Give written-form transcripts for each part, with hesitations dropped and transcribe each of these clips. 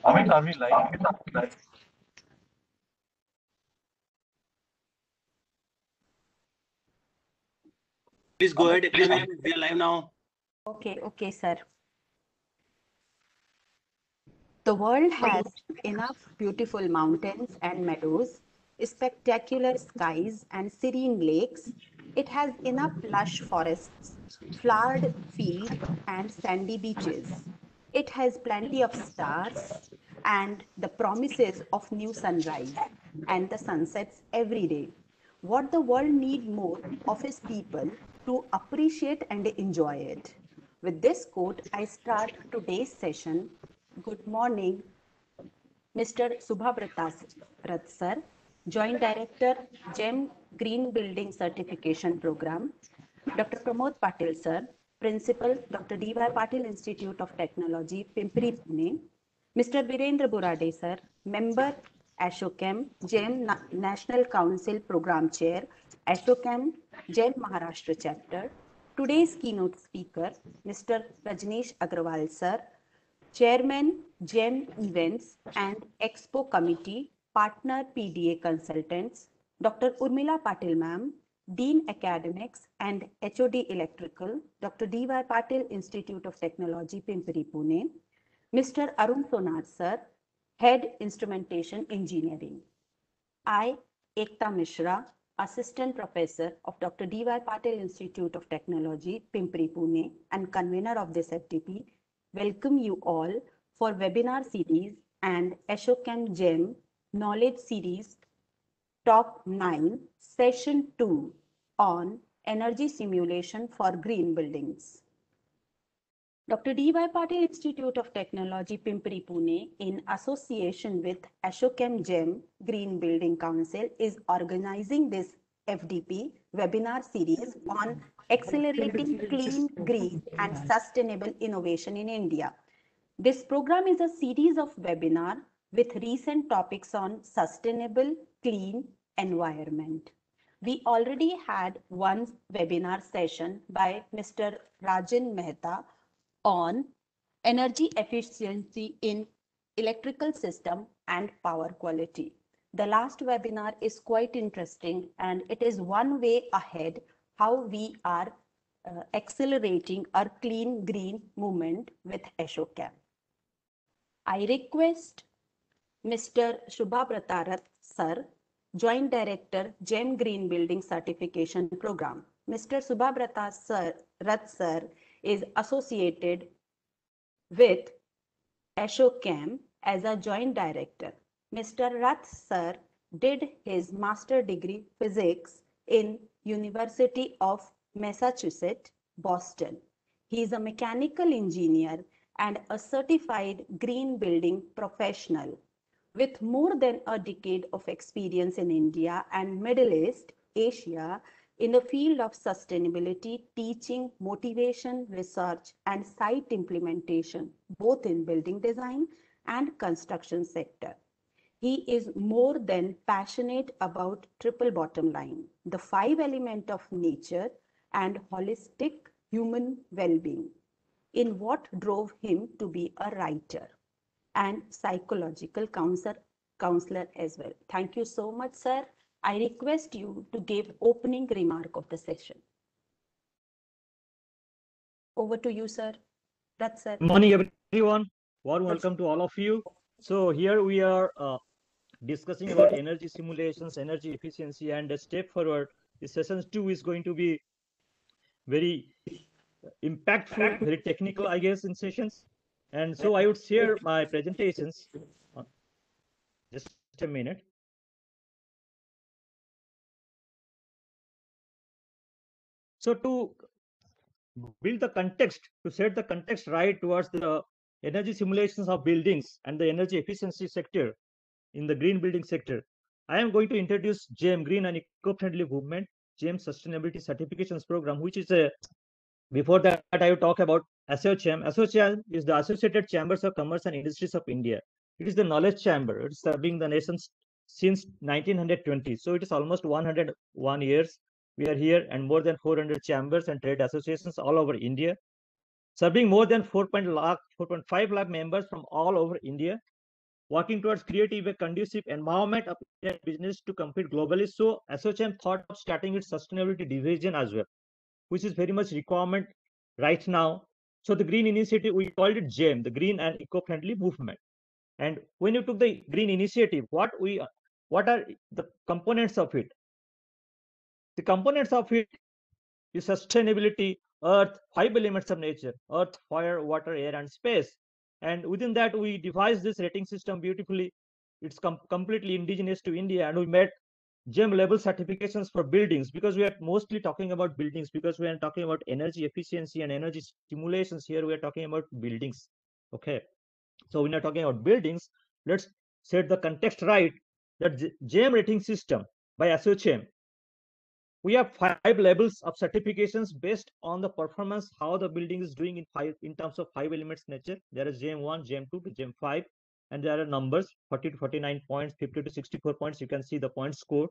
Amit, are we live? Please go ahead, Ekta ma'am. We are live now. Okay, sir. The world has enough beautiful mountains and meadows, spectacular skies and serene lakes. It has enough lush forests, flowered fields and sandy beaches. It has plenty of stars and the promises of new sunrise and the sunsets every day. What the world needs more of is people to appreciate and enjoy it. With this quote, I start today's session. Good morning, Mr. Subhabrata Rath sir, Joint Director, GEM Green Building Certification Program. Dr. Pramod Patil sir, Principal, Dr. D.Y. Patil Institute of Technology, Pimpri, Pune. Mr. Virendra Burade sir, Member, Ashokam, GEM National Council Program Chair, Ashokam, GEM Maharashtra Chapter. Today's keynote speaker, Mr. Rajneesh Agrawal sir, Chairman, GEM Events and Expo Committee, Partner PDA Consultants, Dr. Urmila Patil Ma'am, Dean Academics and HOD Electrical, Dr. D.Y. Patil Institute of Technology, Pimpri, Pune, Mr. Arun Sonar Sir, Head Instrumentation Engineering. I, Ekta Mishra, Assistant Professor of Dr. D.Y. Patil Institute of Technology, Pimpri, Pune, and convener of this FTP, welcome you all for webinar series and Ashokam GEM Knowledge Series Talk 9, Session 2 on Energy Simulation for Green Buildings. Dr. D.Y. Patil Institute of Technology, Pimpri, Pune, in association with Ashokam GEM Green Building Council, is organizing this FDP webinar series on accelerating clean, green, and sustainable innovation in India. This program is a series of webinars with recent topics on sustainable, clean environment. We already had one webinar session by Mr. Rajan Mehta on energy efficiency in electrical system and power quality. The last webinar is quite interesting and it is one way ahead how we are accelerating our clean green movement with Ashokam. I request Mr. Subhabrata Rath sir, Joint Director, GEM Green Building Certification Program. Mr. Subhabrata Rath sir is associated with Ashokam as a Joint Director. Mr. Rath sir did his master degree physics in University of Massachusetts, Boston. He is a mechanical engineer and a certified green building professional with more than a decade of experience in India and Middle East, Asia, in the field of sustainability, teaching, motivation, research, and site implementation, both in building design and construction sector. He is more than passionate about triple bottom line, the 5 elements of nature and holistic human well-being, in what drove him to be a writer and psychological counselor as well. Thank you so much, sir. I request you to give opening remark of the session. Over to you, sir. That's sir. Good morning, everyone. Warm welcome to all of you. So here we are discussing about energy simulations, energy efficiency, and a step forward. The session 2 is going to be very impactful, very technical, I guess, in sessions. And so I would share my presentations. Just a minute. So to build the context, to set the context right towards the energy simulations of buildings and the energy efficiency sector in the green building sector, I am going to introduce GEM, Green and Eco-Friendly Movement, GEM Sustainability Certifications Program, which is a, before that I will talk about ASSOCHAM. ASSOCHAM is the Associated Chambers of Commerce and Industries of India. It is the knowledge chamber. It's serving the nation since 1920. So it is almost 101 years. We are here, and more than 400 chambers and trade associations all over India, serving more than 4.5 lakh members from all over India, working towards creating a conducive environment of Indian business to compete globally. So ASSOCHAM thought of starting its sustainability division as well, which is very much requirement right now. So the green initiative, we called it GEM, the Green and Eco-Friendly Movement. And when you took the green initiative, what are the components of it? The components of it is sustainability, earth, 5 elements of nature: earth, fire, water, air, and space. And within that, we devised this rating system beautifully. It's completely indigenous to India, and we made GEM level certifications for buildings, because we are mostly talking about buildings, because we are talking about energy efficiency and energy stimulations. Here we are talking about buildings. Okay, so when we are talking about buildings, let's set the context right. That GEM rating system by ASSOCHAM, we have 5 levels of certifications based on the performance, how the building is doing in terms of 5 elements nature. There is GEM 1, GEM 2 to GEM 5, and there are numbers 40 to 49 points, 50 to 64 points. You can see the point score.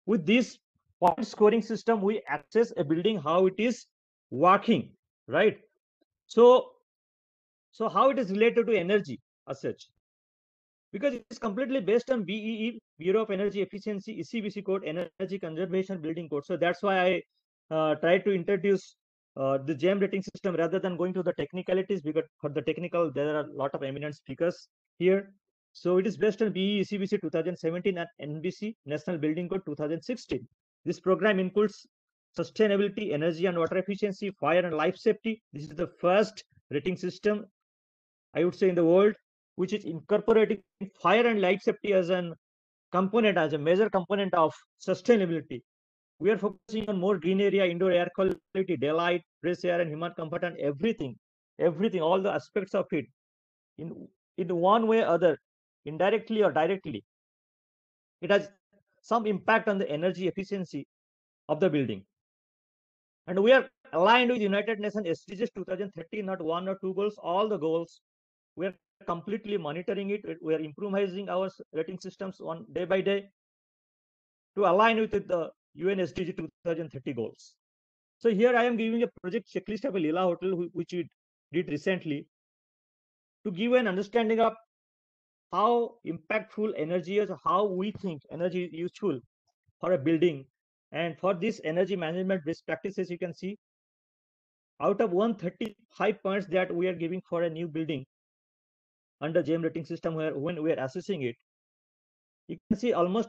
With this point scoring system, we assess a building how it is working, right? So how it is related to energy as such, because it is completely based on BEE, Bureau of Energy Efficiency, ECBC code, Energy Conservation Building Code. So that's why I try to introduce the GEM rating system rather than going to the technicalities, because for the technical there are a lot of eminent speakers here. So it is based on BEE, ECBC 2017 and NBC, National Building Code 2016. This program includes sustainability, energy and water efficiency, fire and life safety. This is the first rating system, I would say, in the world, which is incorporating fire and life safety as a component, as a major component of sustainability. We are focusing on more green area, indoor air quality, daylight, fresh air, and human comfort, and everything, all the aspects of it, in one way or other, indirectly or directly, it has some impact on the energy efficiency of the building. And we are aligned with United Nations SDGs 2030, not 1 or 2 goals, all the goals. We are completely monitoring it. We are improvising our rating systems on day by day to align with the UN SDG 2030 goals. So here I am giving a project checklist of a Lila Hotel, which we did recently, to give an understanding of how impactful energy is, how we think energy is useful for a building. And for this energy management best practices, you can see out of 135 points that we are giving for a new building under GEM rating system, where when we are assessing it, you can see almost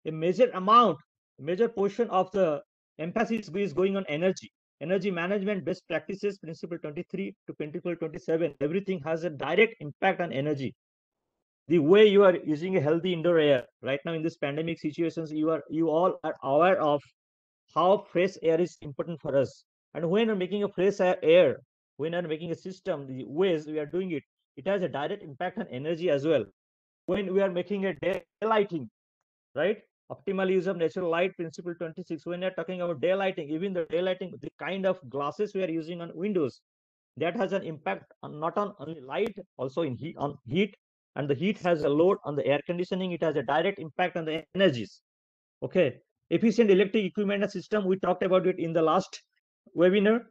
a major portion of the emphasis is going on energy management best practices, principle 23 to principle 27. Everything has a direct impact on energy. The way you are using a healthy indoor air right now in this pandemic situations, you all are aware of how fresh air is important for us. And when you're making a fresh air, when you're making a system, the ways we are doing it, it has a direct impact on energy as well. When we are making a daylighting, right? Optimal use of natural light, principle 26. When you're talking about daylighting, even the daylighting, the kind of glasses we are using on windows, that has an impact on not on only light, also in heat, and the heat has a load on the air conditioning. It has a direct impact on the energies. Okay, efficient electric equipment and system, we talked about it in the last webinar.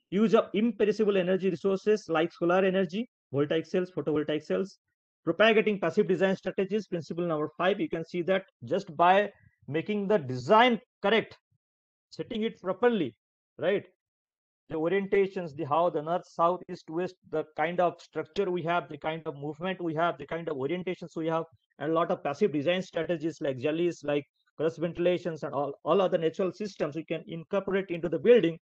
Use of imperishable energy resources like solar energy, voltaic cells, photovoltaic cells. Propagating passive design strategies, principle number 5. You can see that just by making the design correct, setting it properly, right? The orientations, the how, the north, south, east, west, the kind of structure we have, the kind of movement we have, the kind of orientations we have, and a lot of passive design strategies like jellies, like cross ventilations, and all other natural systems we can incorporate into the building.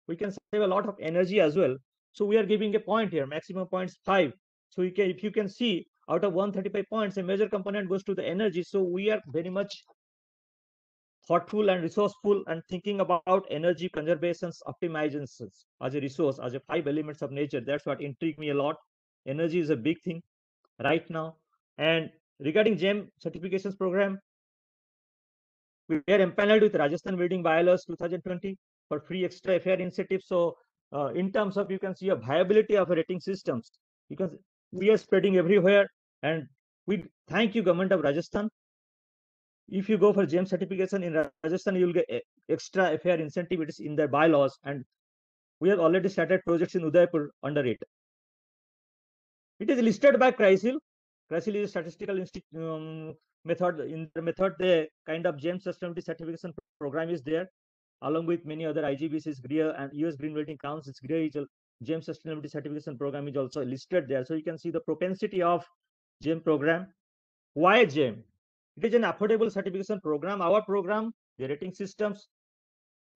We can save a lot of energy as well. So we are giving a point here, maximum points 5. So if you can see, out of 135 points, a major component goes to the energy. So we are very much thoughtful and resourceful and thinking about energy conservations, optimizations as a resource, as a 5 elements of nature. That's what intrigued me a lot. Energy is a big thing right now. And regarding GEM certifications program, We are empaneled with Rajasthan Building Bylaws 2020 for free extra FAR incentives. So in terms of, you can see a viability of rating systems, because we are spreading everywhere, and we thank you, government of Rajasthan. If you go for GEM certification in Rajasthan, you will get extra FAR incentive. It is in their bylaws, and we have already started projects in Udaipur under it. It is listed by CRISIL. CRISIL is a statistical method. In the method, the kind of GEM sustainability certification program is there, along with many other IGBCs, GRIA, and US Green Building Council's GRIA GEM sustainability certification program is also listed there. So you can see the propensity of GEM program. Why GEM? It is an affordable certification program. Our program, the rating systems,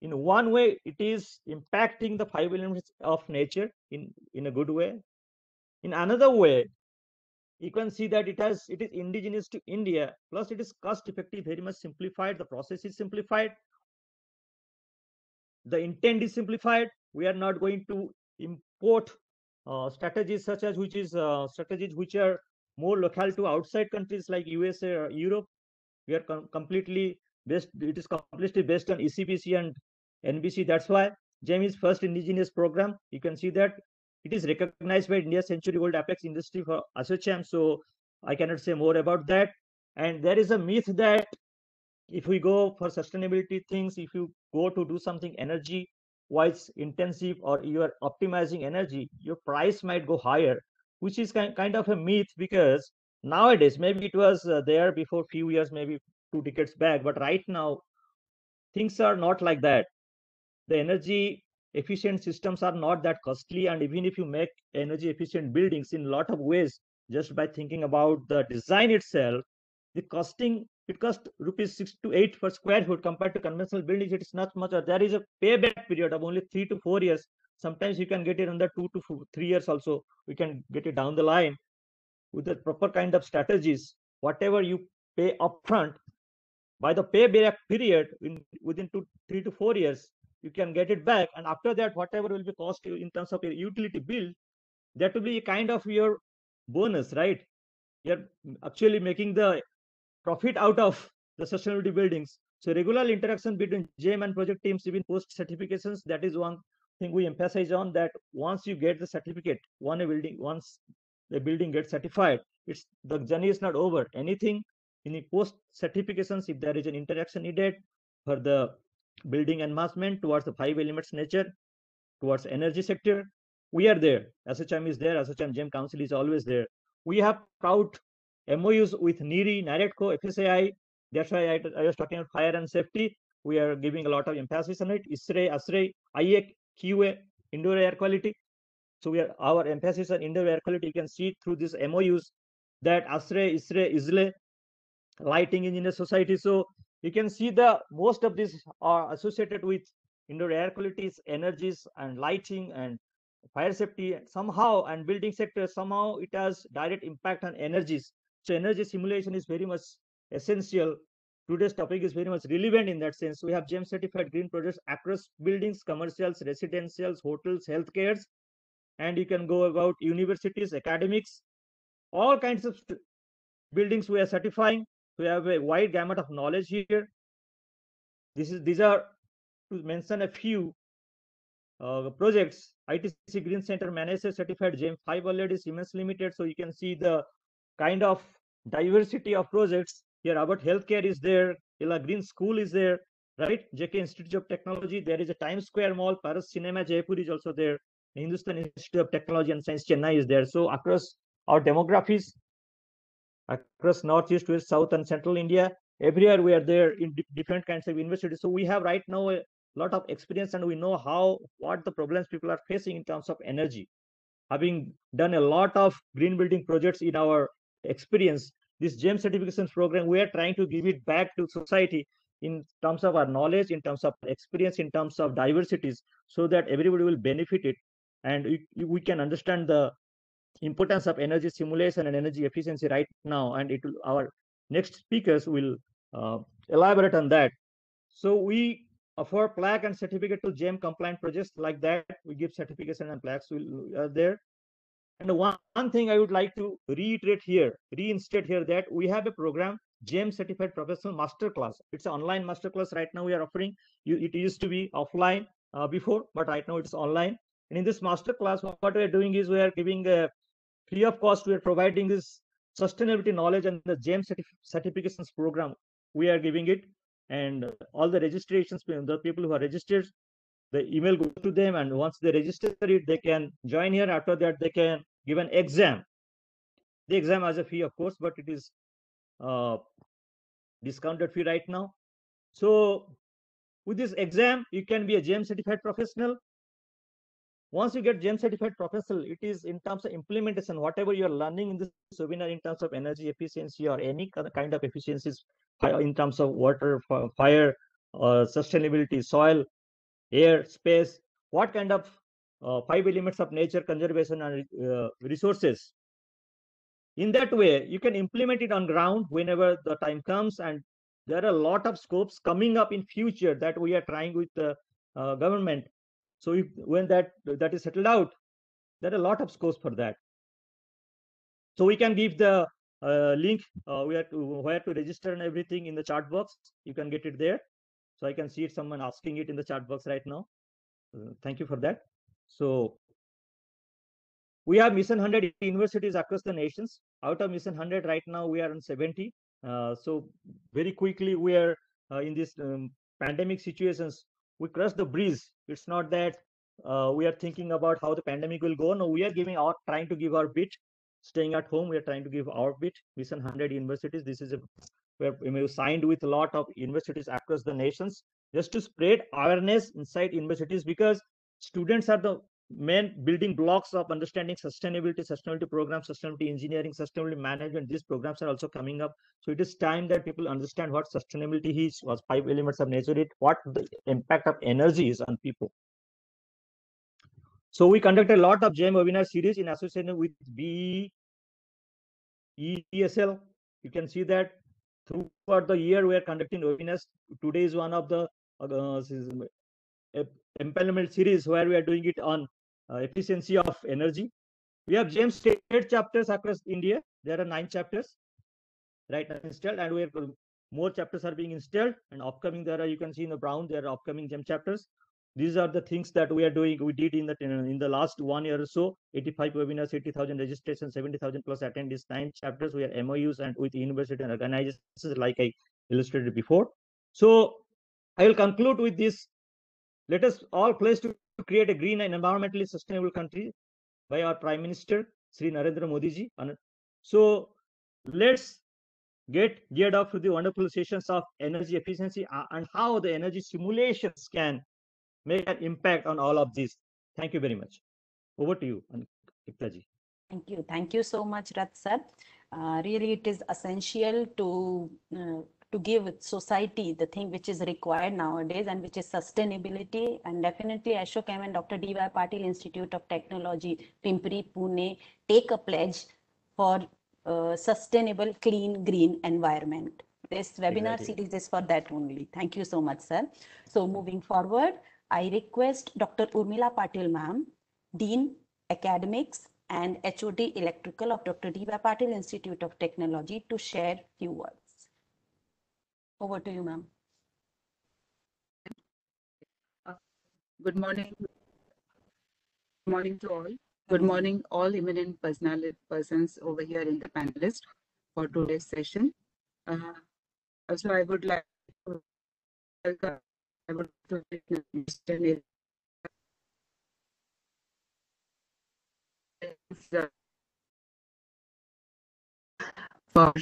in one way, it is impacting the 5 elements of nature in a good way. In another way, you can see that it is indigenous to India, plus it is cost effective, very much simplified. The process is simplified. The intent is simplified. We are not going to import strategies such as strategies which are more local to outside countries like USA or Europe. We are completely based. It is completely based on ECPC and NBC. That's why GEM is first indigenous program. You can see that it is recognized by India's century-old apex industry for ASSOCHAM. So I cannot say more about that. And there is a myth that if we go for sustainability things, if you go to do something energy wise intensive, or you are optimizing energy, your price might go higher, which is kind of a myth, because nowadays, maybe it was there before few years, maybe 2 decades back, but right now things are not like that. The energy efficient systems are not that costly, and even if you make energy efficient buildings in a lot of ways, just by thinking about the design itself, the costing, it costs rupees 6 to 8 per square foot. Compared to conventional buildings, it is not much. There is a payback period of only 3 to 4 years. Sometimes you can get it under 2 to 3 years also. We can get it down the line with the proper kind of strategies. Whatever you pay upfront, by the payback period, within 3 to 4 years, you can get it back. And after that, whatever will be cost you in terms of your utility bill, that will be a kind of your bonus, right? You're actually making the profit out of the sustainability buildings. So regular interaction between GEM and project teams, even post certifications, that is one thing we emphasize on, that once you get the certificate, once the building gets certified, it's the journey is not over. Anything in the post certifications, if there is an interaction needed for the building enhancement towards the 5 elements nature, towards energy sector, we are there. ASSOCHAM is there. ASSOCHAM GEM Council is always there. We have proud MOUs with NEERI, NAREDCO, FSAI. That's why I was talking about fire and safety. We are giving a lot of emphasis on it. ISRE, ASRE, IEC, QA, indoor air quality. So our emphasis on indoor air quality. You can see through these MOUs that ASRE, ISRE, ISLE, lighting engineer society. So you can see the most of these are associated with indoor air qualities, energies, and lighting, and fire safety somehow, and building sector somehow it has direct impact on energies. So energy simulation is very much essential. Today's topic is very much relevant in that sense. We have GEM certified green projects across buildings, commercials, residentials, hotels, healthcares, and you can go about universities, academics, all kinds of buildings we are certifying. We have a wide gamut of knowledge here. These are, to mention a few projects. ITC Green Center manager certified GEM 5 already, Siemens Limited. So you can see the kind of diversity of projects here. About healthcare is there, Ella Green School is there, right? JK Institute of Technology, there is a Times Square Mall, Paras Cinema Jaipur is also there, Hindustan Institute of Technology and Science Chennai is there. So across our demographies, across northeast, west, south, and central India, everywhere we are there in different kinds of universities. So we have right now a lot of experience, and we know what the problems people are facing in terms of energy. Having done a lot of green building projects in our experience, this GEM certifications program, we are trying to give it back to society in terms of our knowledge, in terms of experience, in terms of diversities, so that everybody will benefit it, and we can understand the importance of energy simulation and energy efficiency right now. And our next speakers will elaborate on that. So we offer plaque and certificate to GEM compliant projects like that. We give certification and plaques there. And one thing I would like to reinstate here, that we have a program GEM certified professional masterclass. It's an online masterclass right now we are offering. It used to be offline before, but right now it's online. And in this masterclass, what we are doing is we are giving a free of cost. We are providing this sustainability knowledge and the GEM certifications program. We are giving it, and all the registrations, the people who are registered, the email goes to them, and once they register it, they can join here. After that, they can give an exam. The exam has a fee, of course, but it is discounted fee right now. So with this exam, you can be a GEM certified professional. Once you get GEM certified professional, it is in terms of implementation, whatever you are learning in this webinar in terms of energy efficiency or any kind of efficiencies in terms of water, fire, sustainability, soil, air, space, what kind of 5 elements of nature conservation and resources. In that way, you can implement it on ground whenever the time comes, and there are a lot of scopes coming up in future that we are trying with the government. So if when that is settled out, there are a lot of scopes for that. So we can give the link where to register and everything in the chat box. You can get it there. So I can see it, someone asking it in the chat box right now. Thank you for that. So we have Mission 100 universities across the nations. Out of Mission 100 right now, we are on 70. So very quickly, we are in this pandemic situations, we cross the bridge. It's not that we are thinking about how the pandemic will go. No, we are trying to give our bit. Staying at home, we are trying to give our bit. Mission 100 universities. This is where we have signed with a lot of universities across the nations just to spread awareness inside universities, because students are the main building blocks of understanding sustainability programs, sustainability engineering, sustainability management. These programs are also coming up. So it is time that people understand what sustainability is, what 5 elements of nature, what the impact of energy is on people. So we conduct a lot of GEM webinar series in association with BESL. You can see that throughout the year we are conducting webinars. Today is one of the empowerment series where we are doing it on efficiency of energy. We have GEM state chapters across India. There are 9 chapters right now installed, and we are more chapters are being installed. And upcoming, there are, you can see in the brown, there are upcoming GEM chapters. These are the things that we are doing. We did in the last 1 year or so. 85 webinars, 80,000 registrations, 70,000 plus attendees, 9 chapters. We are MOUs and with university and organizations, like I illustrated before. So I will conclude with this. Let us all pledge to create a green and environmentally sustainable country by our Prime Minister, Sri Narendra Modi ji. So let's get geared up for the wonderful sessions of energy efficiency and how the energy simulations can make an impact on all of this. Thank you very much. Over to you, Ekta ji. Thank you. Thank you so much, Rath sir. Really, it is essential to give society the thing which is required nowadays, and which is sustainability. And definitely Ashok M and Dr. D.Y. Patil Institute of Technology, Pimpri, Pune, take a pledge for sustainable, clean, green environment. This webinar series is for that only. Thank you so much, sir. So moving forward, I request Dr. Urmila Patil ma'am, Dean Academics and HOD Electrical of Dr. D.Y. Patil Institute of Technology, to share few words. Over to you, ma'am. Good morning. Good morning to all. Good morning, all eminent persons over here in the panelist for today's session. Also, I would like to welcome. I would like to for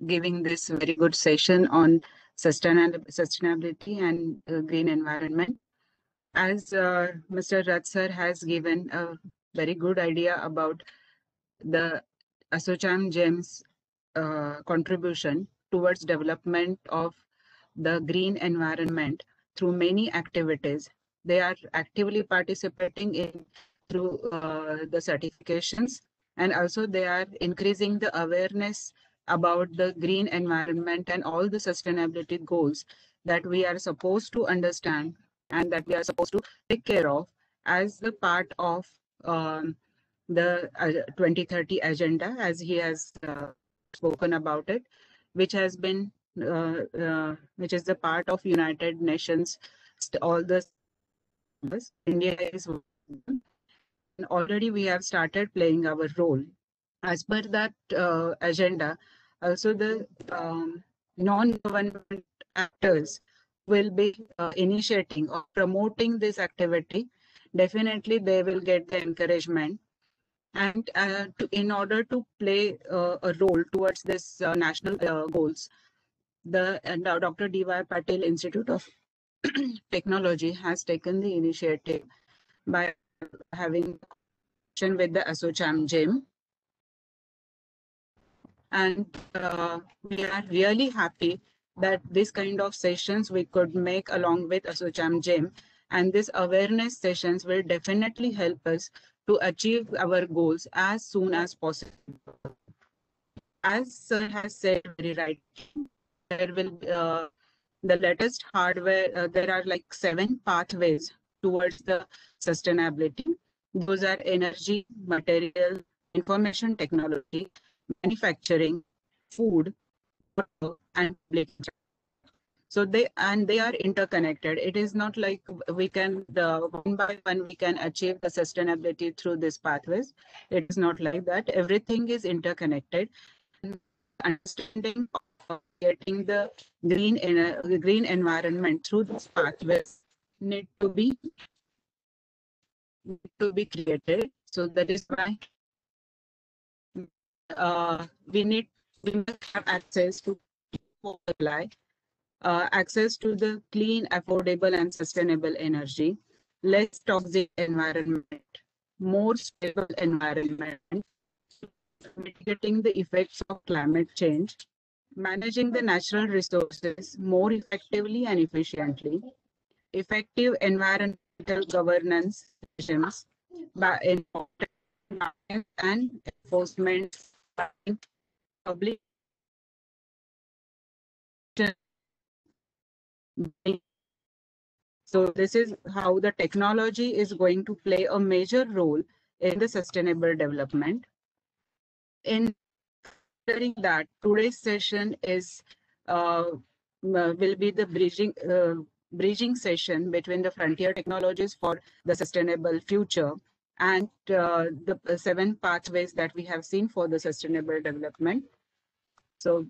giving this very good session on sustainability and green environment. As Mr. Rath sir has given a very good idea about the ASSOCHAM GEM's contribution towards development of the green environment through many activities. They are actively participating in through the certifications, and also they are increasing the awareness about the green environment and all the sustainability goals that we are supposed to understand and that we are supposed to take care of as the part of the 2030 agenda, as he has spoken about it, which has been which is the part of United Nations. All the India is and already we have started playing our role. As per that agenda, also the non-government actors will be initiating or promoting this activity. Definitely, they will get the encouragement. And in order to play a role towards this national goals, the Dr. D.Y. Patil Institute of Technology has taken the initiative by having with the ASSOCHAM GEM. And we are really happy that this kind of sessions we could make along with ASSOCHAM GEM. And these awareness sessions will definitely help us to achieve our goals as soon as possible. As Sir has said very right, there will be the latest hardware, there are like 7 pathways towards the sustainability. Those are energy, material, information technology, manufacturing, food, water, and public. So they are interconnected. It is not like we can one by one we can achieve the sustainability through these pathways. It is not like that. Everything is interconnected. Understanding of getting the green environment through these pathways need to be created. So that is why we must have access to supply, access to the clean, affordable, and sustainable energy, less toxic environment, more stable environment, mitigating the effects of climate change, managing the natural resources more effectively and efficiently, effective environmental governance regimes by and enforcement, public. So this is how the technology is going to play a major role in the sustainable development. In that, today's session is will be the bridging session between the frontier technologies for the sustainable future and the 7 pathways that we have seen for the sustainable development. So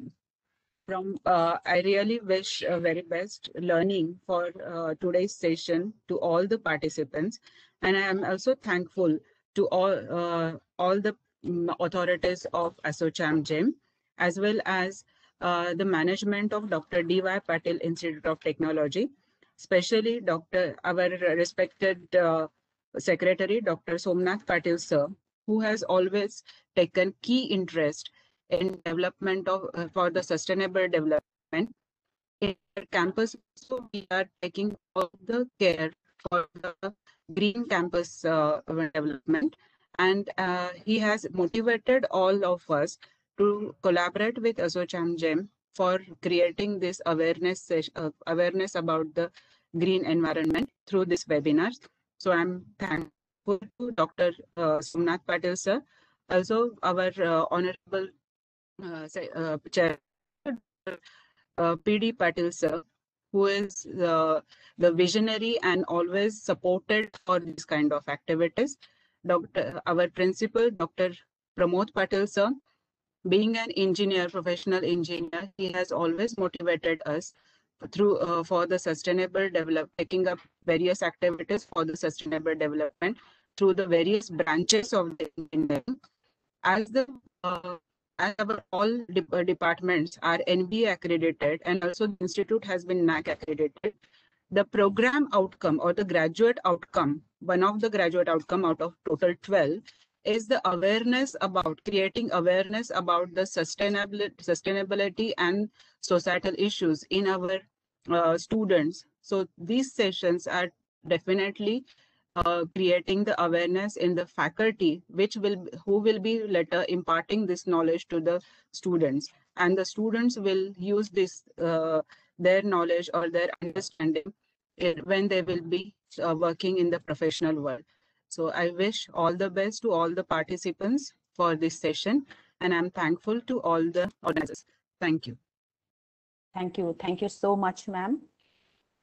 I really wish very best learning for today's session to all the participants, and I am also thankful to all the authorities of ASSOCHAM GEM, as well as the management of Dr. D.Y. Patil Institute of Technology, especially our respected Secretary, Dr. Somnath Patil sir, who has always taken key interest in development of for the sustainable development. In our campus, so we are taking all the care for the green campus development, and he has motivated all of us to collaborate with ASSOCHAM GEM for creating this awareness awareness about the green environment through this webinars. So I'm thankful to Dr. Somnath Patil sir, also our honorable Chair PD Patil sir, who is the visionary and always supported for this kind of activities. Our principal, Dr. Pramod Patil sir, being an engineer, professional engineer, he has always motivated us through for the sustainable taking up various activities for the sustainable development through the various branches of the engineering. As the as our all departments are NBA accredited, and also the institute has been NAAC accredited, the program outcome or the graduate outcome, one of the graduate outcome out of total 12, is the awareness about creating awareness about the sustainability and societal issues in our students. So these sessions are definitely creating the awareness in the faculty, who will be later imparting this knowledge to the students, and the students will use this their knowledge or their understanding when they will be working in the professional world. So I wish all the best to all the participants for this session, and I'm thankful to all the organizers. Thank you. Thank you. Thank you so much, ma'am.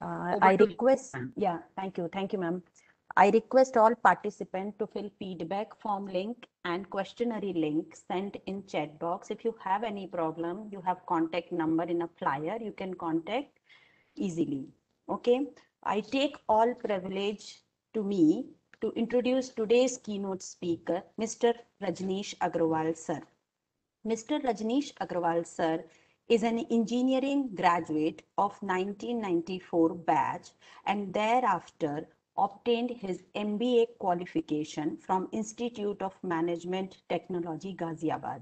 Over I to you, request, ma'am. yeah, thank you. Thank you, ma'am. I request all participants to fill feedback form link and questionnaire link sent in chat box. If you have any problem, you have contact number in a flyer, you can contact easily. Okay. I take all privilege to me to introduce today's keynote speaker, Mr. Rajneesh Agrawal, sir. Mr. Rajneesh Agrawal, sir, is an engineering graduate of 1994 batch and thereafter obtained his MBA qualification from Institute of Management Technology, Ghaziabad.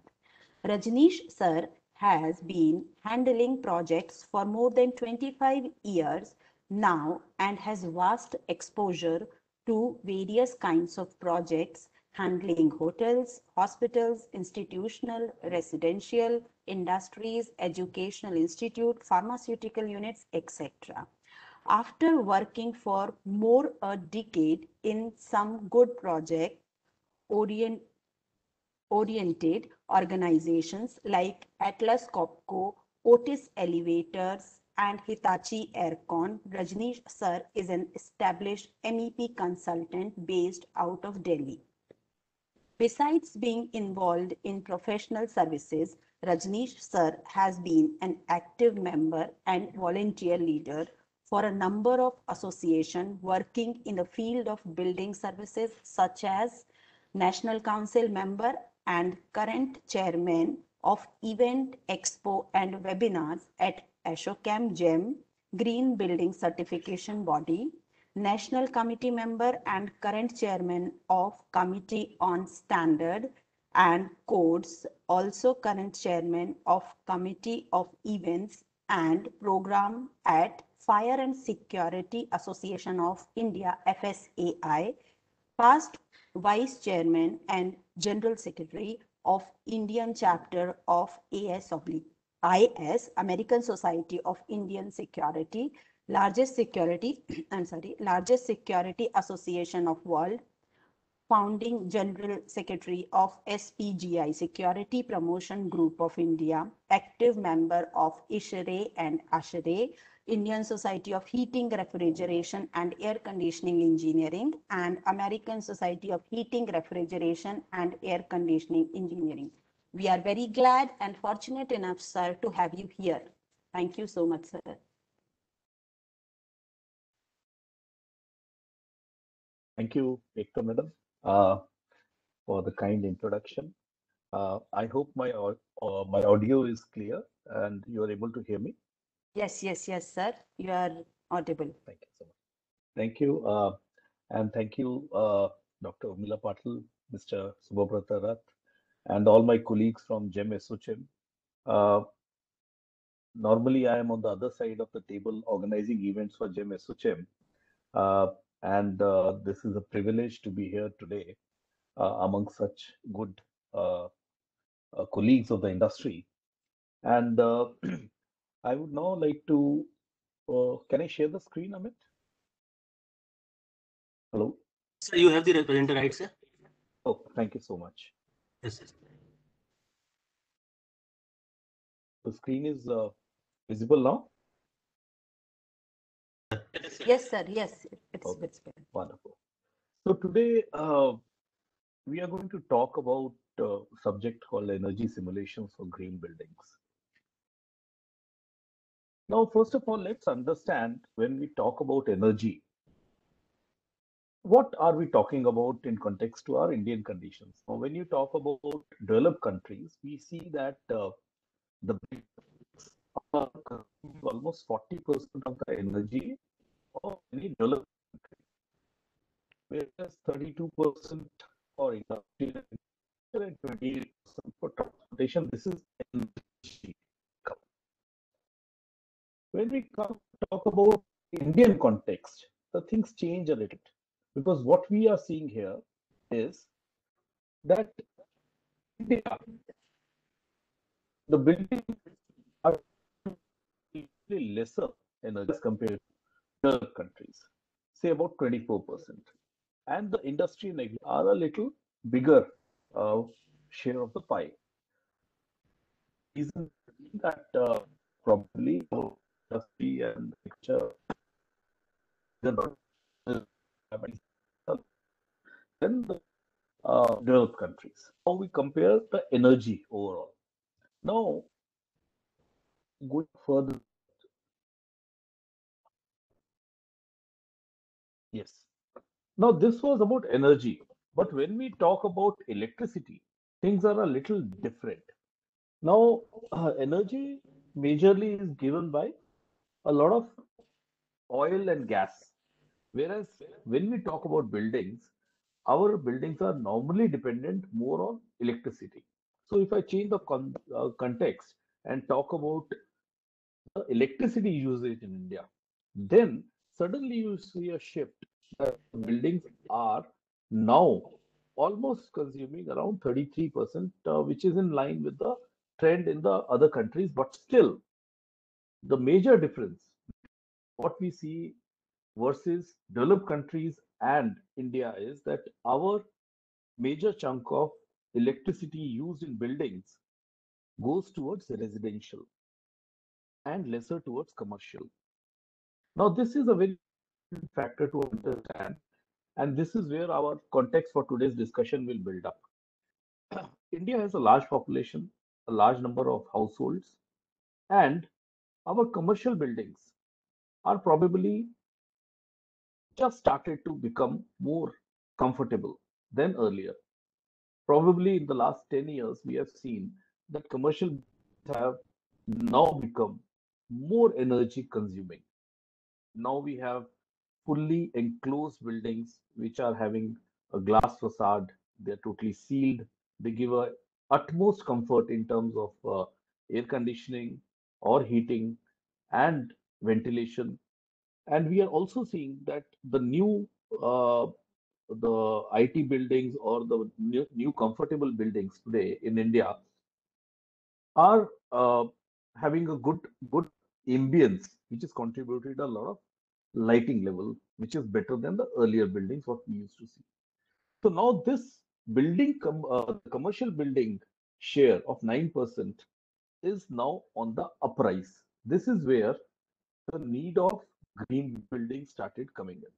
Rajneesh, sir, has been handling projects for more than 25 years now and has vast exposure to various kinds of projects handling hotels, hospitals, institutional, residential, industries, educational institute, pharmaceutical units, etc. After working for more a decade in some good project oriented organizations like Atlas Copco, Otis Elevators, and Hitachi Aircon, Rajneesh sir is an established MEP consultant based out of Delhi. Besides being involved in professional services, Rajneesh sir has been an active member and volunteer leader for a number of associations working in the field of building services, such as National Council member and current chairman of Event Expo and Webinars at Ashokam GEM, Green Building Certification Body, National Committee member and current chairman of Committee on Standard and Codes, also current chairman of Committee of Events and Program at Fire and Security Association of India, FSAI, past vice chairman and general secretary of Indian chapter of IS, American Society of Indian Security, largest security, largest security association of world, founding general secretary of SPGI, Security Promotion Group of India, active member of ISHRE and ASHRE, Indian Society of Heating, Refrigeration and Air Conditioning Engineering, and American Society of Heating, Refrigeration and Air Conditioning Engineering. We are very glad and fortunate enough, sir, to have you here. Thank you so much, sir. Thank you, Ekta madam, for the kind introduction. I hope my audio is clear and you are able to hear me. Yes, sir. You are audible. Thank you so much. Thank you. And thank you, Dr. Urmila Patil, Mr. Subhabrata Rath, and all my colleagues from GEM SOCHEM. Normally, I am on the other side of the table organizing events for GEM SOCHEM. And this is a privilege to be here today among such good colleagues of the industry. And I would now like to, can I share the screen, Amit? Hello? Sir, you have the presenter right, sir? Oh, thank you so much. Yes, yes. The screen is visible now? Yes, sir. Yes, it's Okay. visible. Wonderful. So today we are going to talk about a subject called energy simulations for green buildings. Now, first of all, let's understand when we talk about energy, what are we talking about in context to our Indian conditions? Now, when you talk about developed countries, we see that the are almost 40% of the energy of any developed country, whereas 32% for industrial and 28% for transportation. This is energy. When we talk about Indian context, the things change a little, because what we are seeing here is that India, the buildings are lesser energy as compared to other countries, say about 24%, and the industry and agri are a little bigger share of the pie. reason that probably our industry and culture is not than the developed countries. Now we compare the energy overall. Now going further, yes. Now this was about energy, but when we talk about electricity, things are a little different. Now energy majorly is given by a lot of oil and gas. Whereas when we talk about buildings, our buildings are normally dependent more on electricity. So if I change the context and talk about the electricity usage in India, then suddenly you see a shift that buildings are now almost consuming around 33%, which is in line with the trend in the other countries. But still, the major difference, what we see versus developed countries and India, is that our major chunk of electricity used in buildings goes towards residential and lesser towards commercial. Now, this is a very important factor to understand, and this is where our context for today's discussion will build up. India has a large population, a large number of households, and our commercial buildings are probably just started to become more comfortable than earlier. Probably in the last 10 years, we have seen that commercial have now become more energy consuming. Now we have fully enclosed buildings which are having a glass facade. They're totally sealed. They give a utmost comfort in terms of air conditioning or heating and ventilation. And we are also seeing that the IT buildings or the new comfortable buildings today in India are having a good ambience, which is contributed a lot of lighting level, which is better than the earlier buildings what we used to see. So now this commercial building share of 9% is now on the uprise. This is where the need of green buildings started coming in.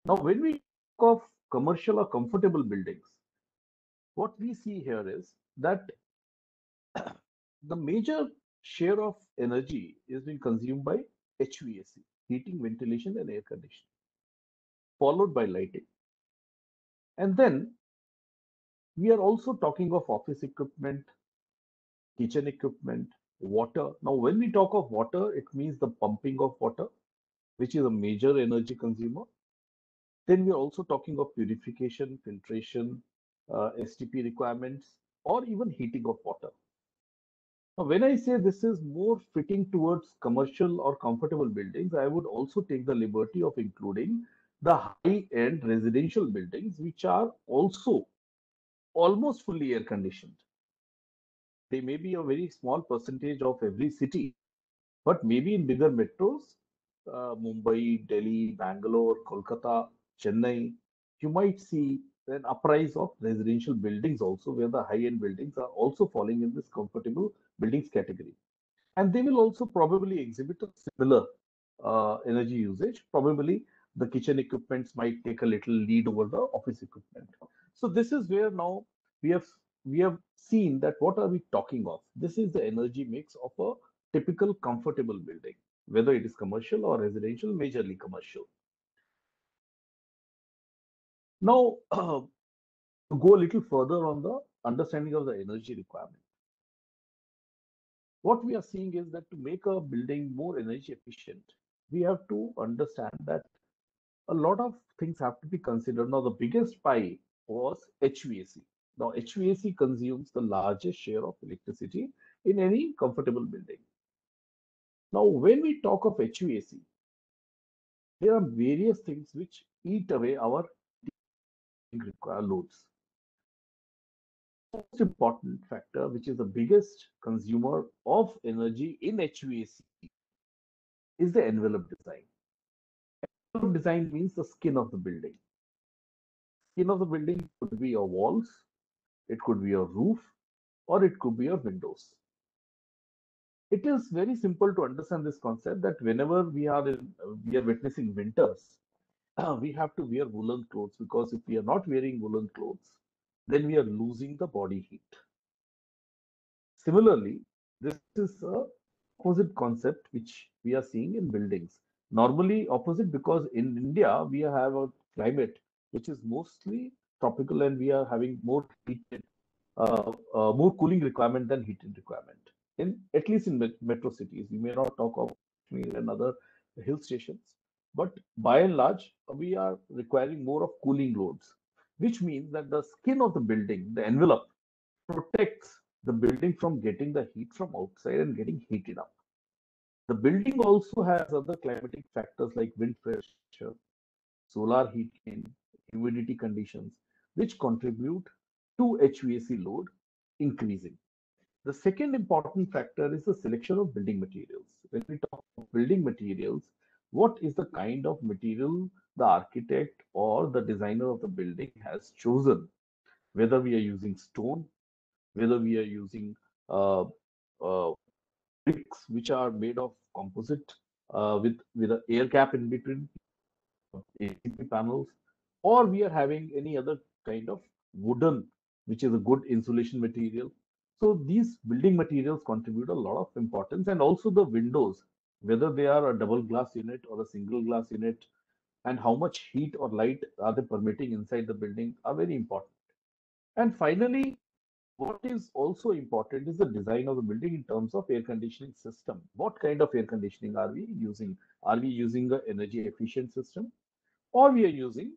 Now, when we talk of commercial or comfortable buildings, what we see here is that the major share of energy is being consumed by HVAC, heating, ventilation, and air conditioning, followed by lighting. And then we are also talking of office equipment, kitchen equipment, water. Now, when we talk of water, it means the pumping of water, which is a major energy consumer. Then we are also talking of purification, filtration, STP requirements, or even heating of water. Now, when I say this is more fitting towards commercial or comfortable buildings, I would also take the liberty of including the high-end residential buildings, which are also almost fully air conditioned. They may be a very small percentage of every city, but maybe in bigger metros, Mumbai, Delhi, Bangalore, Kolkata, Chennai, you might see an uprise of residential buildings also, where the high-end buildings are also falling in this comfortable buildings category. And they will also probably exhibit a similar energy usage. Probably the kitchen equipments might take a little lead over the office equipment. So this is where now we have we have seen that what are we talking of? This is the energy mix of a typical comfortable building, whether it is commercial or residential, majorly commercial. Now, to go a little further on the understanding of the energy requirement, what we are seeing is that to make a building more energy efficient, we have to understand that a lot of things have to be considered. Now, the biggest pie was HVAC. Now, HVAC consumes the largest share of electricity in any comfortable building. Now, when we talk of HVAC, there are various things which eat away our loads. Most important factor, which is the biggest consumer of energy in HVAC, is the envelope design. Envelope design means the skin of the building. Skin of the building could be your walls, it could be your roof, or it could be your windows. It is very simple to understand this concept that whenever we are witnessing winters, we have to wear woolen clothes, because if we are not wearing woolen clothes, then we are losing the body heat. Similarly, this is a opposite concept which we are seeing in buildings. Normally opposite, because in India we have a climate which is mostly tropical, and we are having more heated, more cooling requirement than heating requirement. In at least in metro cities, we may not talk of Kashmir and other hill stations, but by and large we are requiring more of cooling loads, which means that the skin of the building, the envelope, protects the building from getting the heat from outside and getting heated up. The building also has other climatic factors like wind pressure, solar heat gain, humidity conditions, which contribute to HVAC load increasing. The second important factor is the selection of building materials. When we talk of building materials, what is the kind of material the architect or the designer of the building has chosen? Whether we are using stone, whether we are using uh, uh, bricks which are made of composite with an air gap in between, ACP panels, or we are having any other kind of wooden, which is a good insulation material. So these building materials contribute a lot of importance, and also the windows, whether they are a double glass unit or a single glass unit, and how much heat or light are they permitting inside the building, are very important. And finally, what is also important is the design of the building in terms of air conditioning system. What kind of air conditioning are we using? Are we using an energy efficient system, or we are using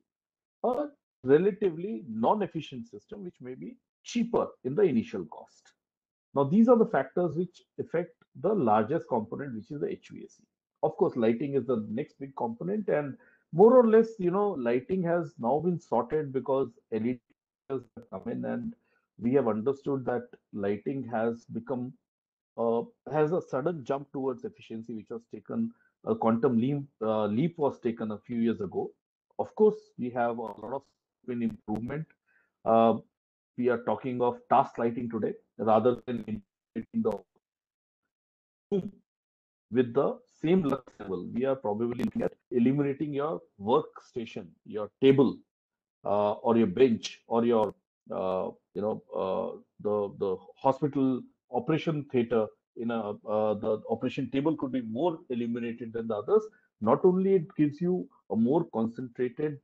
a relatively non-efficient system which may be cheaper in the initial cost? Now, these are the factors which affect the largest component, which is the HVAC. Of course, lighting is the next big component, and more or less, lighting has now been sorted because LEDs have come in, and we have understood that lighting has a sudden jump towards efficiency, which was taken, a quantum leap was taken a few years ago. Of course, we have a lot of improvement. Uh, we are talking of task lighting today rather than integrating the room with the same lux level. We are probably looking at eliminating your workstation, your table, or your bench, or your the hospital operation theater. The operation table could be more illuminated than the others. Not only it gives you a more concentrated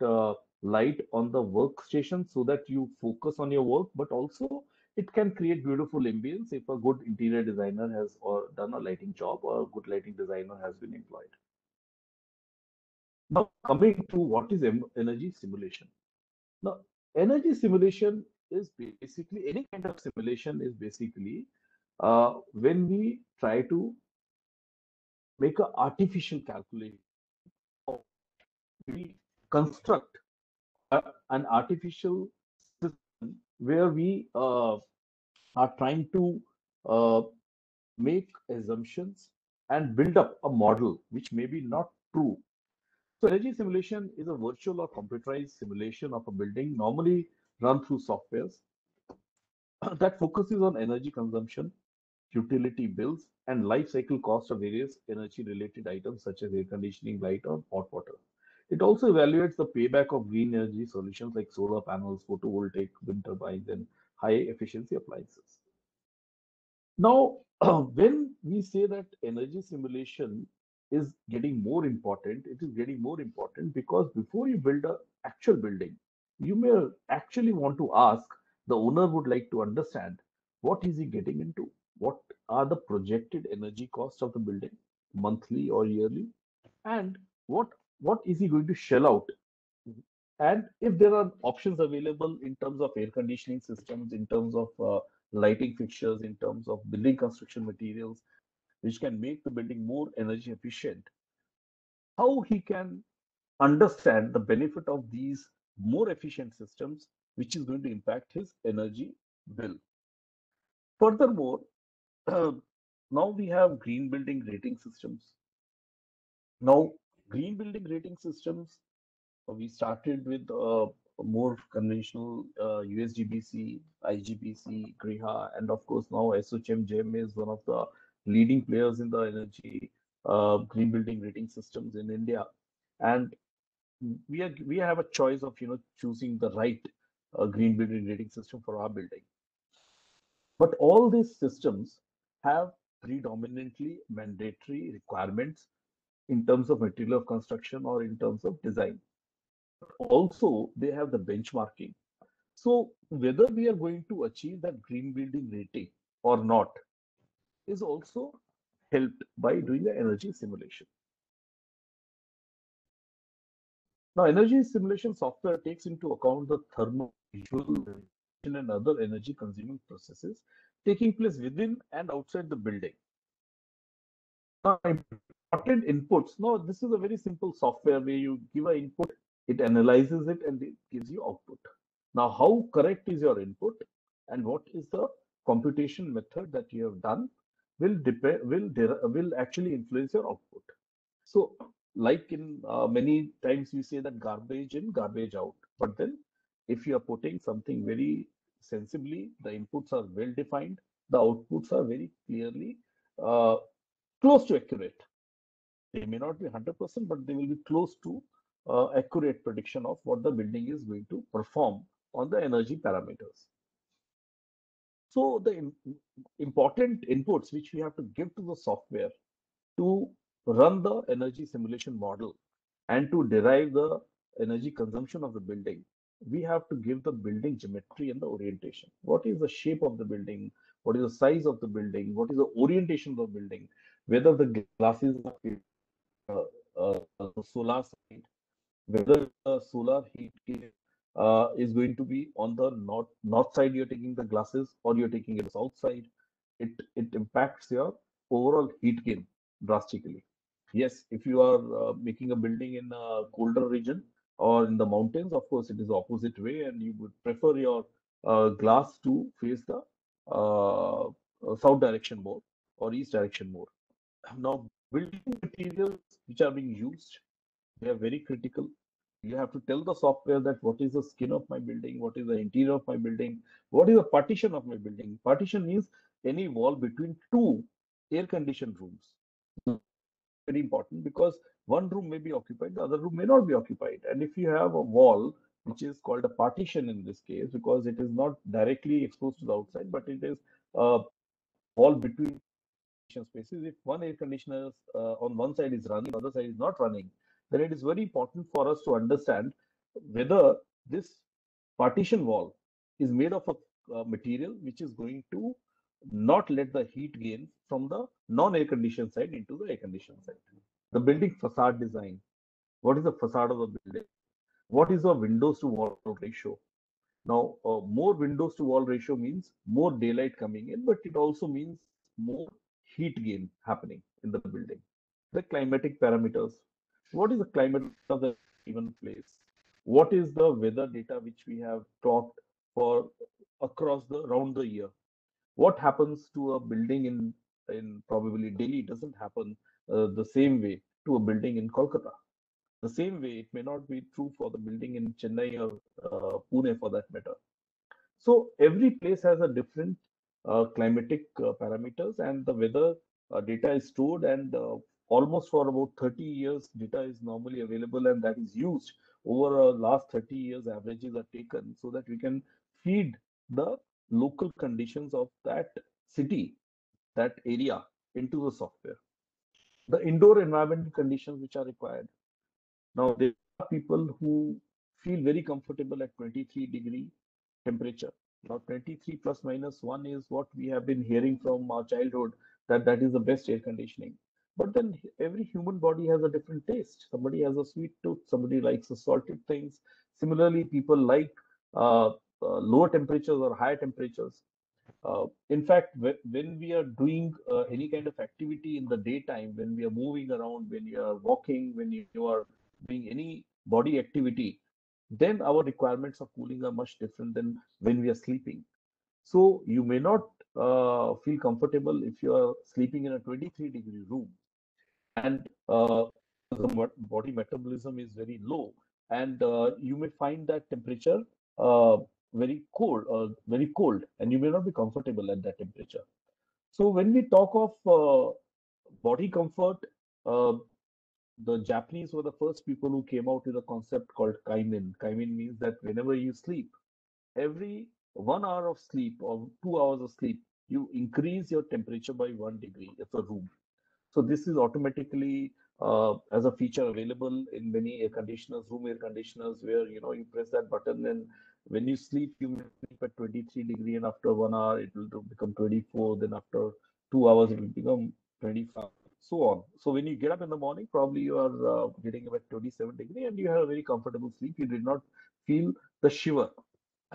light on the workstation so that you focus on your work, but also it can create beautiful ambience if a good interior designer has or done a lighting job, or a good lighting designer has been employed. Now, coming to what is energy simulation. Now, energy simulation is basically, any kind of simulation is basically when we try to make an artificial calculation, or we construct an artificial system where we are trying to uh, make assumptions and build up a model which may be not true. So energy simulation is a virtual or computerized simulation of a building, normally run through softwares that focuses on energy consumption, utility bills, and life cycle cost of various energy related items such as air conditioning, light, or hot water. It also evaluates the payback of green energy solutions like solar panels, photovoltaic, wind turbines, and high efficiency appliances. Now, when we say that energy simulation is getting more important, it is getting more important because before you build a actual building, you may actually want to ask, the owner would like to understand, what is he getting into? What are the projected energy costs of the building, monthly or yearly? And what is he going to shell out? And if there are options available in terms of air conditioning systems, in terms of lighting fixtures, in terms of building construction materials, which can make the building more energy efficient, how he can understand the benefit of these more efficient systems, which is going to impact his energy bill. Furthermore, now we have green building rating systems. Now, green building rating systems, we started with more conventional USGBC, IGBC, Griha, and of course now SOCHM GEM is one of the leading players in the energy green building rating systems in India. And we have a choice of choosing the right green building rating system for our building. But all these systems have predominantly mandatory requirements in terms of material of construction or in terms of design. Also, they have the benchmarking. So whether we are going to achieve that green building rating or not is also helped by doing the energy simulation. Now, energy simulation software takes into account the thermal, visual, and other energy consuming processes taking place within and outside the building. Now, important inputs. No, this is a very simple software where you give an input, it analyzes it, and it gives you output. Now, how correct is your input, and what is the computation method that you have done will actually influence your output. So, like in many times we say that garbage in, garbage out. But then, if you are putting something very sensibly, the inputs are well defined, the outputs are very clearly close to accurate. They may not be 100%, but they will be close to accurate prediction of what the building is going to perform on the energy parameters. So the important inputs which we have to give to the software to run the energy simulation model and to derive the energy consumption of the building, we have to give the building geometry and the orientation. What is the shape of the building? What is the size of the building? What is the orientation of the building? Whether the glasses are solar side, whether the solar heat gain is going to be on the north side you're taking the glasses or you're taking it south side, it impacts your overall heat gain drastically. Yes, if you are making a building in a colder region or in the mountains, of course it is the opposite way, and you would prefer your glass to face the south direction more or east direction more. Now, building materials which are being used, they are very critical. You have to tell the software that what is the skin of my building, what is the interior of my building, what is the partition of my building. Partition means any wall between two air-conditioned rooms. Very important because one room may be occupied, the other room may not be occupied. And if you have a wall, which is called a partition in this case, because it is not directly exposed to the outside, but it is a wall between spaces. If one air conditioner on one side is running, the other side is not running, then it is very important for us to understand whether this partition wall is made of a material which is going to not let the heat gain from the non-air conditioned side into the air conditioned side. The building facade design. What is the facade of the building? What is the windows to wall ratio? Now, more windows to wall ratio means more daylight coming in, but it also means more heat gain happening in the building. The climatic parameters. What is the climate of the given place? What is the weather data which we have talked for across the around the year? What happens to a building in probably Delhi doesn't happen the same way to a building in Kolkata. The same way it may not be true for the building in Chennai or Pune for that matter. So every place has a different climatic parameters, and the weather data is stored, and almost for about 30 years data is normally available, and that is used over last 30 years. Averages are taken so that we can feed the local conditions of that city, that area into the software. The indoor environmental conditions which are required. Now, there are people who feel very comfortable at 23-degree temperature. Now, 23 plus minus 1 is what we have been hearing from our childhood, that is the best air conditioning. But then every human body has a different taste. Somebody has a sweet tooth, somebody likes the salted things. Similarly, people like lower temperatures or higher temperatures. In fact, when we are doing any kind of activity in the daytime, when we are moving around, when you are walking, when you are doing any body activity, then our requirements of cooling are much different than when we are sleeping. So you may not feel comfortable if you are sleeping in a 23-degree room and the body metabolism is very low. and you may find that temperature very cold, and you may not be comfortable at that temperature. So when we talk of body comfort, uh, the Japanese were the first people who came out with a concept called kaimin. Kaimin means that whenever you sleep, every 1 hour of sleep or 2 hours of sleep, you increase your temperature by 1 degree of the room. So this is automatically as a feature available in many air conditioners, room air conditioners, where you press that button and when you sleep, you may sleep at 23 degree, and after 1 hour it will become 24. Then after 2 hours it will become 25, so on. So when you get up in the morning, probably you are getting about 27 degree, and you have a very comfortable sleep. You did not feel the shiver.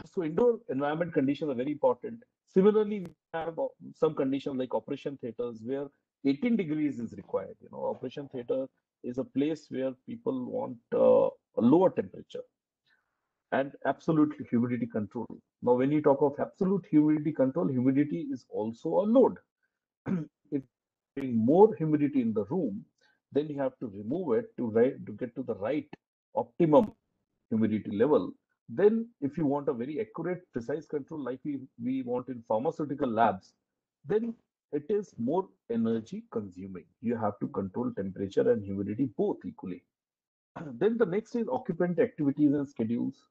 So indoor environment conditions are very important. Similarly, we have some conditions like operation theaters where 18 degrees is required. Operation theater is a place where people want a lower temperature and absolute humidity control. Now, when you talk of absolute humidity control, humidity is also a load. If having more humidity in the room, then you have to remove it to get to the right optimum humidity level. Then, if you want a very accurate, precise control like we want in pharmaceutical labs, then it is more energy consuming. You have to control temperature and humidity both equally. Then the next is occupant activities and schedules,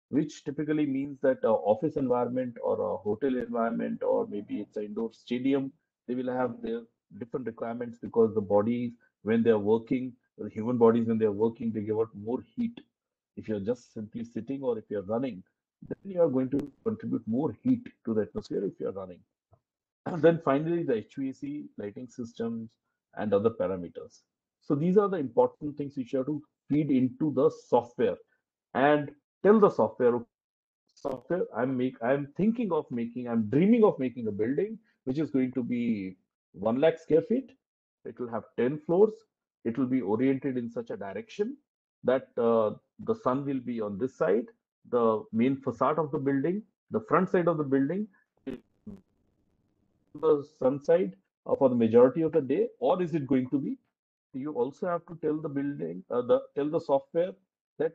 which typically means that office environment or a hotel environment, or maybe it's an indoor stadium, they will have their different requirements because the bodies, when they are working, the human bodies, when they are working, they give out more heat. If you're just simply sitting or if you're running, then you are going to contribute more heat to the atmosphere if you're running. And then finally, the HVAC, lighting systems, and other parameters. So these are the important things which you have to feed into the software and tell the software, software I'm thinking of making, I'm dreaming of making a building which is going to be 1 lakh square feet. It will have 10 floors. It will be oriented in such a direction that the sun will be on this side, the main facade of the building, the front side of the building, the sun side for the majority of the day, or is it going to be? You also have to tell the building, tell the software that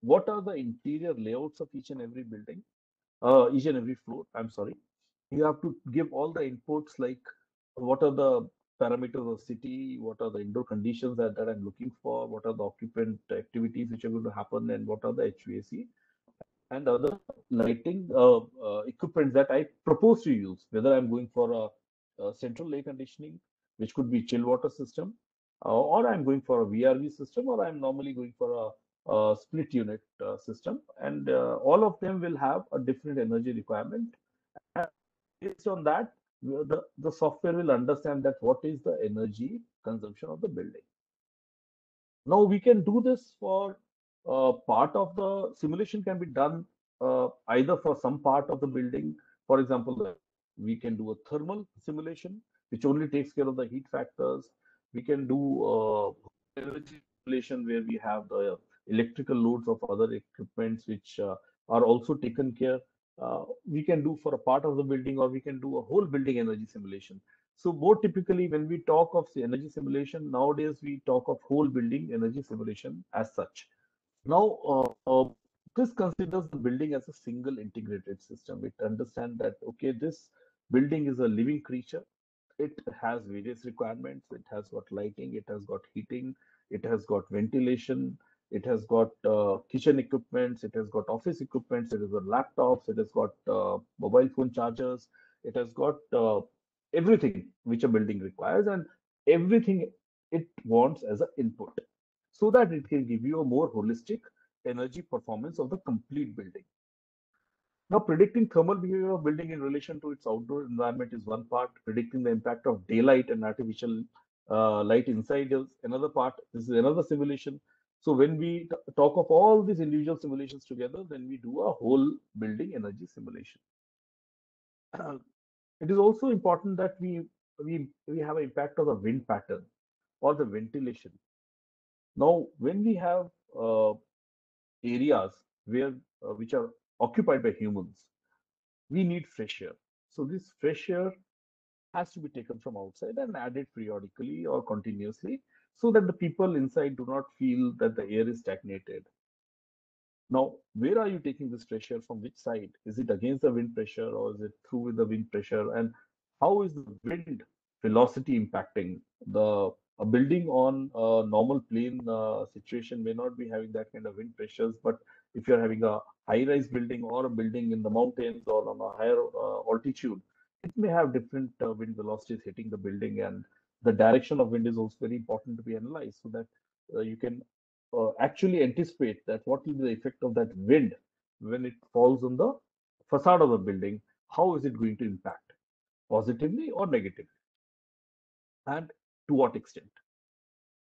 what are the interior layouts of each and every building, each and every floor. I'm sorry. You have to give all the inputs like what are the parameters of city, what are the indoor conditions that I'm looking for, what are the occupant activities which are going to happen, and what are the HVAC and other lighting equipment that I propose to use, whether I'm going for a central air conditioning, which could be chill water system, or I'm going for a VRV system, or I'm normally going for a split unit system. And all of them will have a different energy requirement. And based on that, the software will understand that what is the energy consumption of the building. Now we can do this for part of the simulation can be done either for some part of the building. For example, we can do a thermal simulation, which only takes care of the heat factors. We can do energy simulation where we have the electrical loads of other equipments which are also taken care. We can do for a part of the building, or we can do a whole building energy simulation. So more typically, when we talk of the energy simulation, nowadays we talk of whole building energy simulation as such. Now, this considers the building as a single integrated system. It understands that, okay, this building is a living creature. It has various requirements. It has got lighting, it has got heating, it has got ventilation, it has got kitchen equipments, it has got office equipments, it has got laptops, it has got mobile phone chargers, it has got everything which a building requires, and everything it wants as an input, so that it can give you a more holistic energy performance of the complete building. Now, predicting thermal behavior of building in relation to its outdoor environment is one part. Predicting the impact of daylight and artificial light inside is another part. This is another simulation. So when we talk of all these individual simulations together, then we do a whole building energy simulation. It is also important that we have an impact of the wind pattern or the ventilation. Now, when we have areas where which are occupied by humans, we need fresh air. So this fresh air has to be taken from outside and added periodically or continuously, so that the people inside do not feel that the air is stagnated. Now, where are you taking this pressure? From which side? Is it against the wind pressure or is it through with the wind pressure? And how is the wind velocity impacting the a building on a normal plane situation may not be having that kind of wind pressures, but if you're having a high-rise building or a building in the mountains or on a higher altitude, it may have different wind velocities hitting the building, and the direction of wind is also very important to be analyzed so that you can actually anticipate that what will be the effect of that wind when it falls on the facade of the building. How is it going to impact positively or negatively, and to what extent?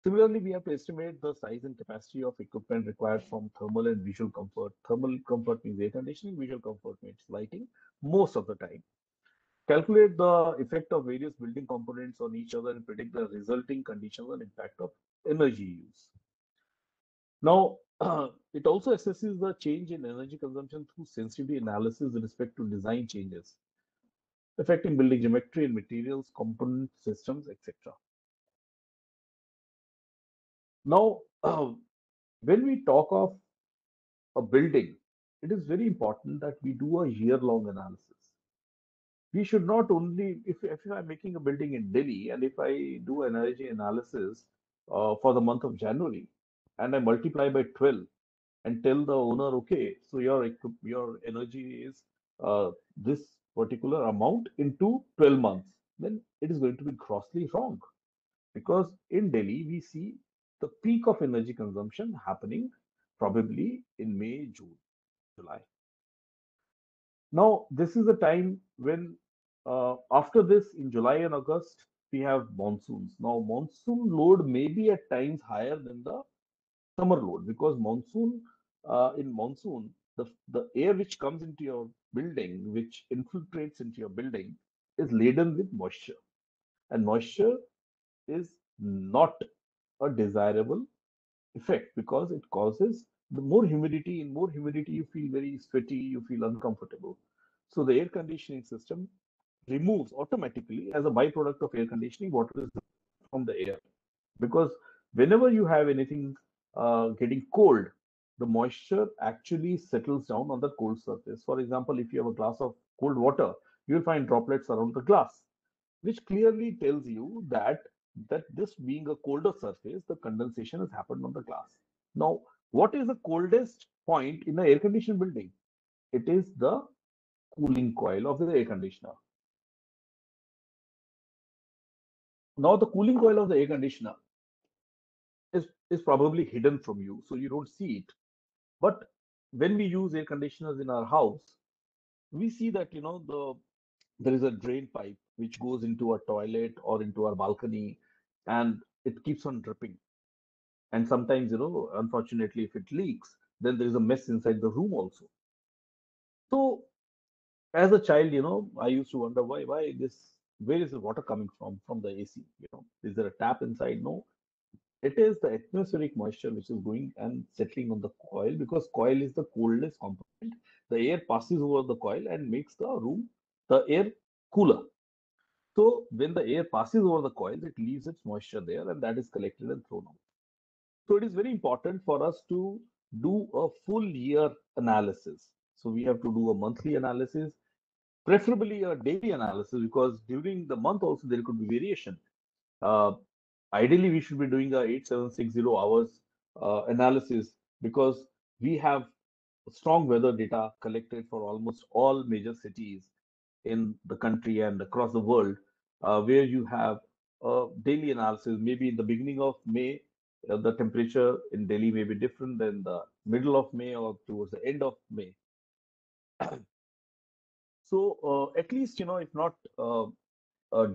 Similarly, we have to estimate the size and capacity of equipment required from thermal and visual comfort. Thermal comfort means air conditioning, visual comfort means lighting most of the time. Calculate the effect of various building components on each other and predict the resulting conditions and impact of energy use. Now, it also assesses the change in energy consumption through sensitivity analysis with respect to design changes affecting building geometry and materials, component systems, etc. Now, when we talk of a building, it is very important that we do a year-long analysis. We should not only, if I'm making a building in Delhi and if I do an energy analysis for the month of January and I multiply by 12 and tell the owner, okay, so your energy is this particular amount into 12 months, then it is going to be grossly wrong. Because in Delhi, we see the peak of energy consumption happening probably in May, June, July. Now, this is a time when, after this, in July and August, we have monsoons. Now, monsoon load may be at times higher than the summer load because in monsoon, the air which comes into your building, which infiltrates into your building, is laden with moisture. And moisture is not a desirable effect because it causes the more humidity. In more humidity, you feel very sweaty, you feel uncomfortable. So the air conditioning system removes automatically, as a byproduct of air conditioning, water is from the air. Because whenever you have anything getting cold, the moisture actually settles down on the cold surface. For example, if you have a glass of cold water, you'll find droplets around the glass, which clearly tells you that this being a colder surface, the condensation has happened on the glass. Now, what is the coldest point in the air conditioned building? It is the cooling coil of the air conditioner. Now, the cooling coil of the air conditioner is probably hidden from you, so you don't see it. But when we use air conditioners in our house, we see that there is a drain pipe which goes into a toilet or into our balcony, and it keeps on dripping. And sometimes, unfortunately, if it leaks, then there is a mess inside the room also. So, as a child, I used to wonder why this, where is the water coming from the AC? Is there a tap inside? No, it is the atmospheric moisture which is going and settling on the coil because coil is the coldest component. The air passes over the coil and makes the air cooler. So when the air passes over the coil, it leaves its moisture there and that is collected and thrown out. So it is very important for us to do a full year analysis. So we have to do a monthly analysis, preferably a daily analysis, because during the month also there could be variation. Uh, Ideally, we should be doing a 8760 hours analysis because we have strong weather data collected for almost all major cities in the country and across the world, where you have a daily analysis. Maybe in the beginning of May, the temperature in Delhi may be different than the middle of May or towards the end of May. So at least, if not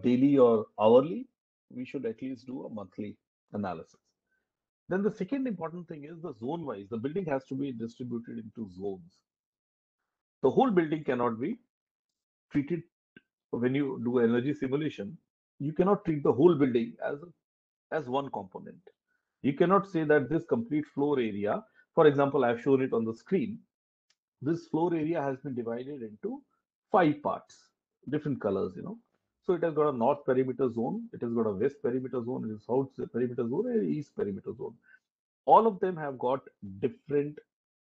daily or hourly, we should at least do a monthly analysis. Then the second important thing is the zone wise. The building has to be distributed into zones. The whole building cannot be treated when you do energy simulation. You cannot treat the whole building as one component. You cannot say that this complete floor area, for example, I've shown it on the screen. This floor area has been divided into 5 parts, different colors, So it has got a north perimeter zone, it has got a west perimeter zone, it is south perimeter zone, and east perimeter zone. All of them have got different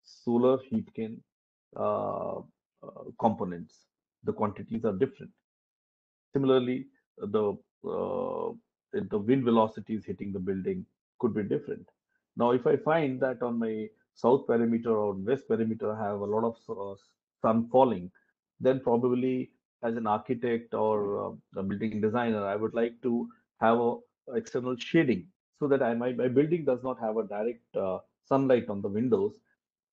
solar heat gain components. The quantities are different. Similarly, uh, the wind velocities hitting the building could be different. Now, if I find that on my south perimeter or west perimeter I have a lot of sun falling, then probably as an architect or a building designer, I would like to have a external shading so that my building does not have a direct sunlight on the windows.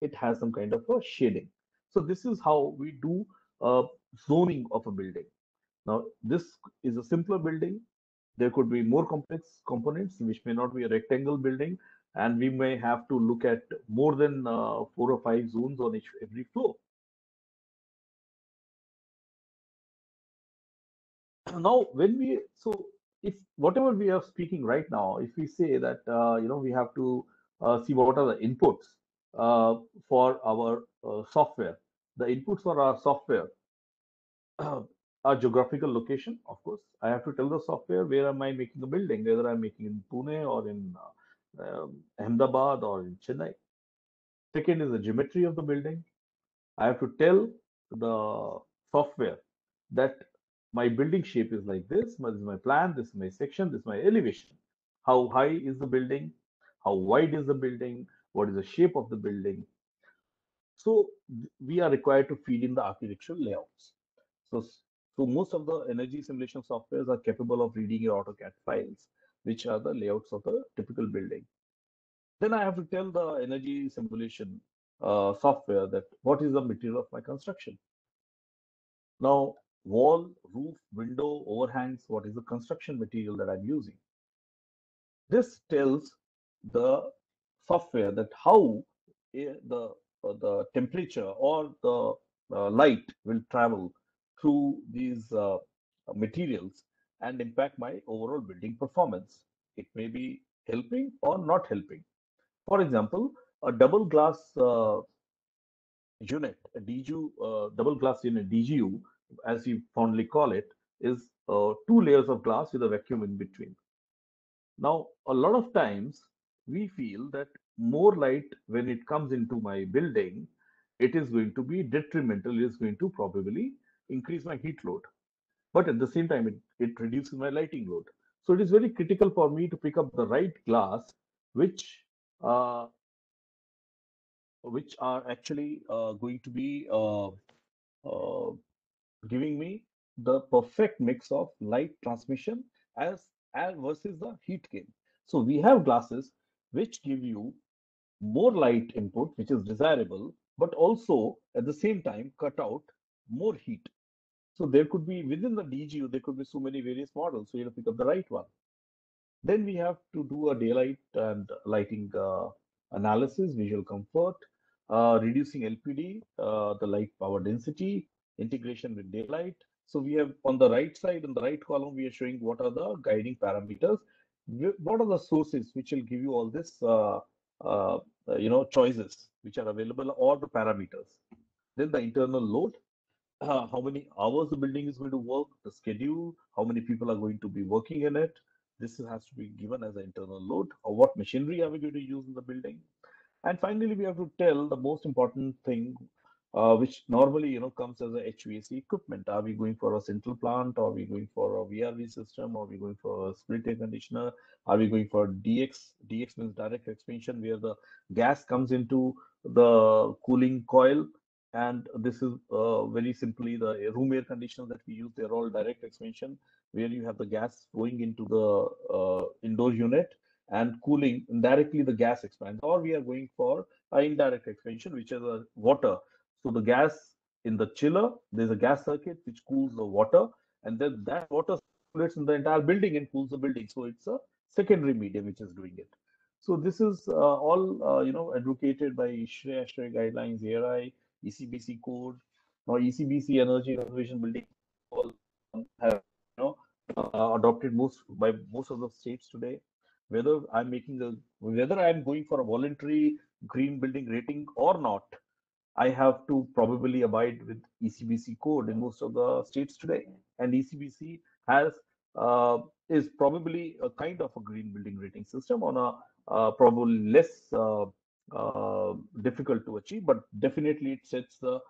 It has some kind of a shading. So this is how we do zoning of a building. Now, this is a simpler building. There could be more complex components, which may not be a rectangle building, and we may have to look at more than 4 or 5 zones on every floor. Now, if whatever we are speaking right now, if we say that we have to see what are the inputs uh, for our software, the inputs for our software our geographical location, of course. I have to tell the software where am I making a building, whether I'm making in Pune or in Ahmedabad or in Chennai. Second is the geometry of the building. I have to tell the software that my building shape is like this. This is my plan. This is my section. This is my elevation. How high is the building? How wide is the building? What is the shape of the building? So we are required to feed in the architectural layouts. So, so most of the energy simulation softwares are capable of reading your AutoCAD files, which are the layouts of the typical building. Then I have to tell the energy simulation software that what is the material of my construction. Now, wall, roof, window, overhangs, what is the construction material that I'm using? This tells the software that how the temperature or the light will travel through these materials and impact my overall building performance. It may be helping or not helping. For example, a double glass unit, a DGU, double glass unit, DGU, as we fondly call it, is 2 layers of glass with a vacuum in between. Now, a lot of times we feel that more light when it comes into my building, it is going to be detrimental, it is going to probably increase my heat load. But at the same time, it reduces my lighting load. So it is very critical for me to pick up the right glass, which uh, which are actually going to be uh, giving me the perfect mix of light transmission as versus the heat gain. So we have glasses which give you more light input, which is desirable, but also at the same time cut out more heat. So there could be within the DGU, there could be so many various models. So you have to pick up the right one. Then we have to do a daylight and lighting analysis, visual comfort, reducing LPD, the light power density, integration with daylight. So we have on the right side, in the right column, we are showing what are the guiding parameters. What are the sources which will give you all this, choices which are available, or the parameters. Then the internal load, how many hours the building is going to work, the schedule, how many people are going to be working in it. This has to be given as an internal load, or what machinery are we going to use in the building. And finally, we have to tell the most important thing, which normally comes as a HVAC equipment. Are we going for a central plant? Are we going for a VRV system? Are we going for a split air conditioner? Are we going for DX? DX means direct expansion, where the gas comes into the cooling coil. And this is very simply the room air conditioner that we use. They're all direct expansion, where you have the gas going into the indoor unit and cooling directly the gas expands. Or we are going for an indirect expansion, which is a water. So the gas in the chiller, there's a gas circuit which cools the water, and then that water circulates in the entire building and cools the building. So it's a secondary medium which is doing it. So this is all advocated by ISHRE, ASHRAE guidelines, ARI, ECBC code. Now ECBC energy reservation building all have adopted by most of the states today. Whether I'm going for a voluntary green building rating or not, I have to probably abide with ECBC code in most of the states today. And ECBC has is probably a kind of a green building rating system on a probably less difficult to achieve, but definitely it sets the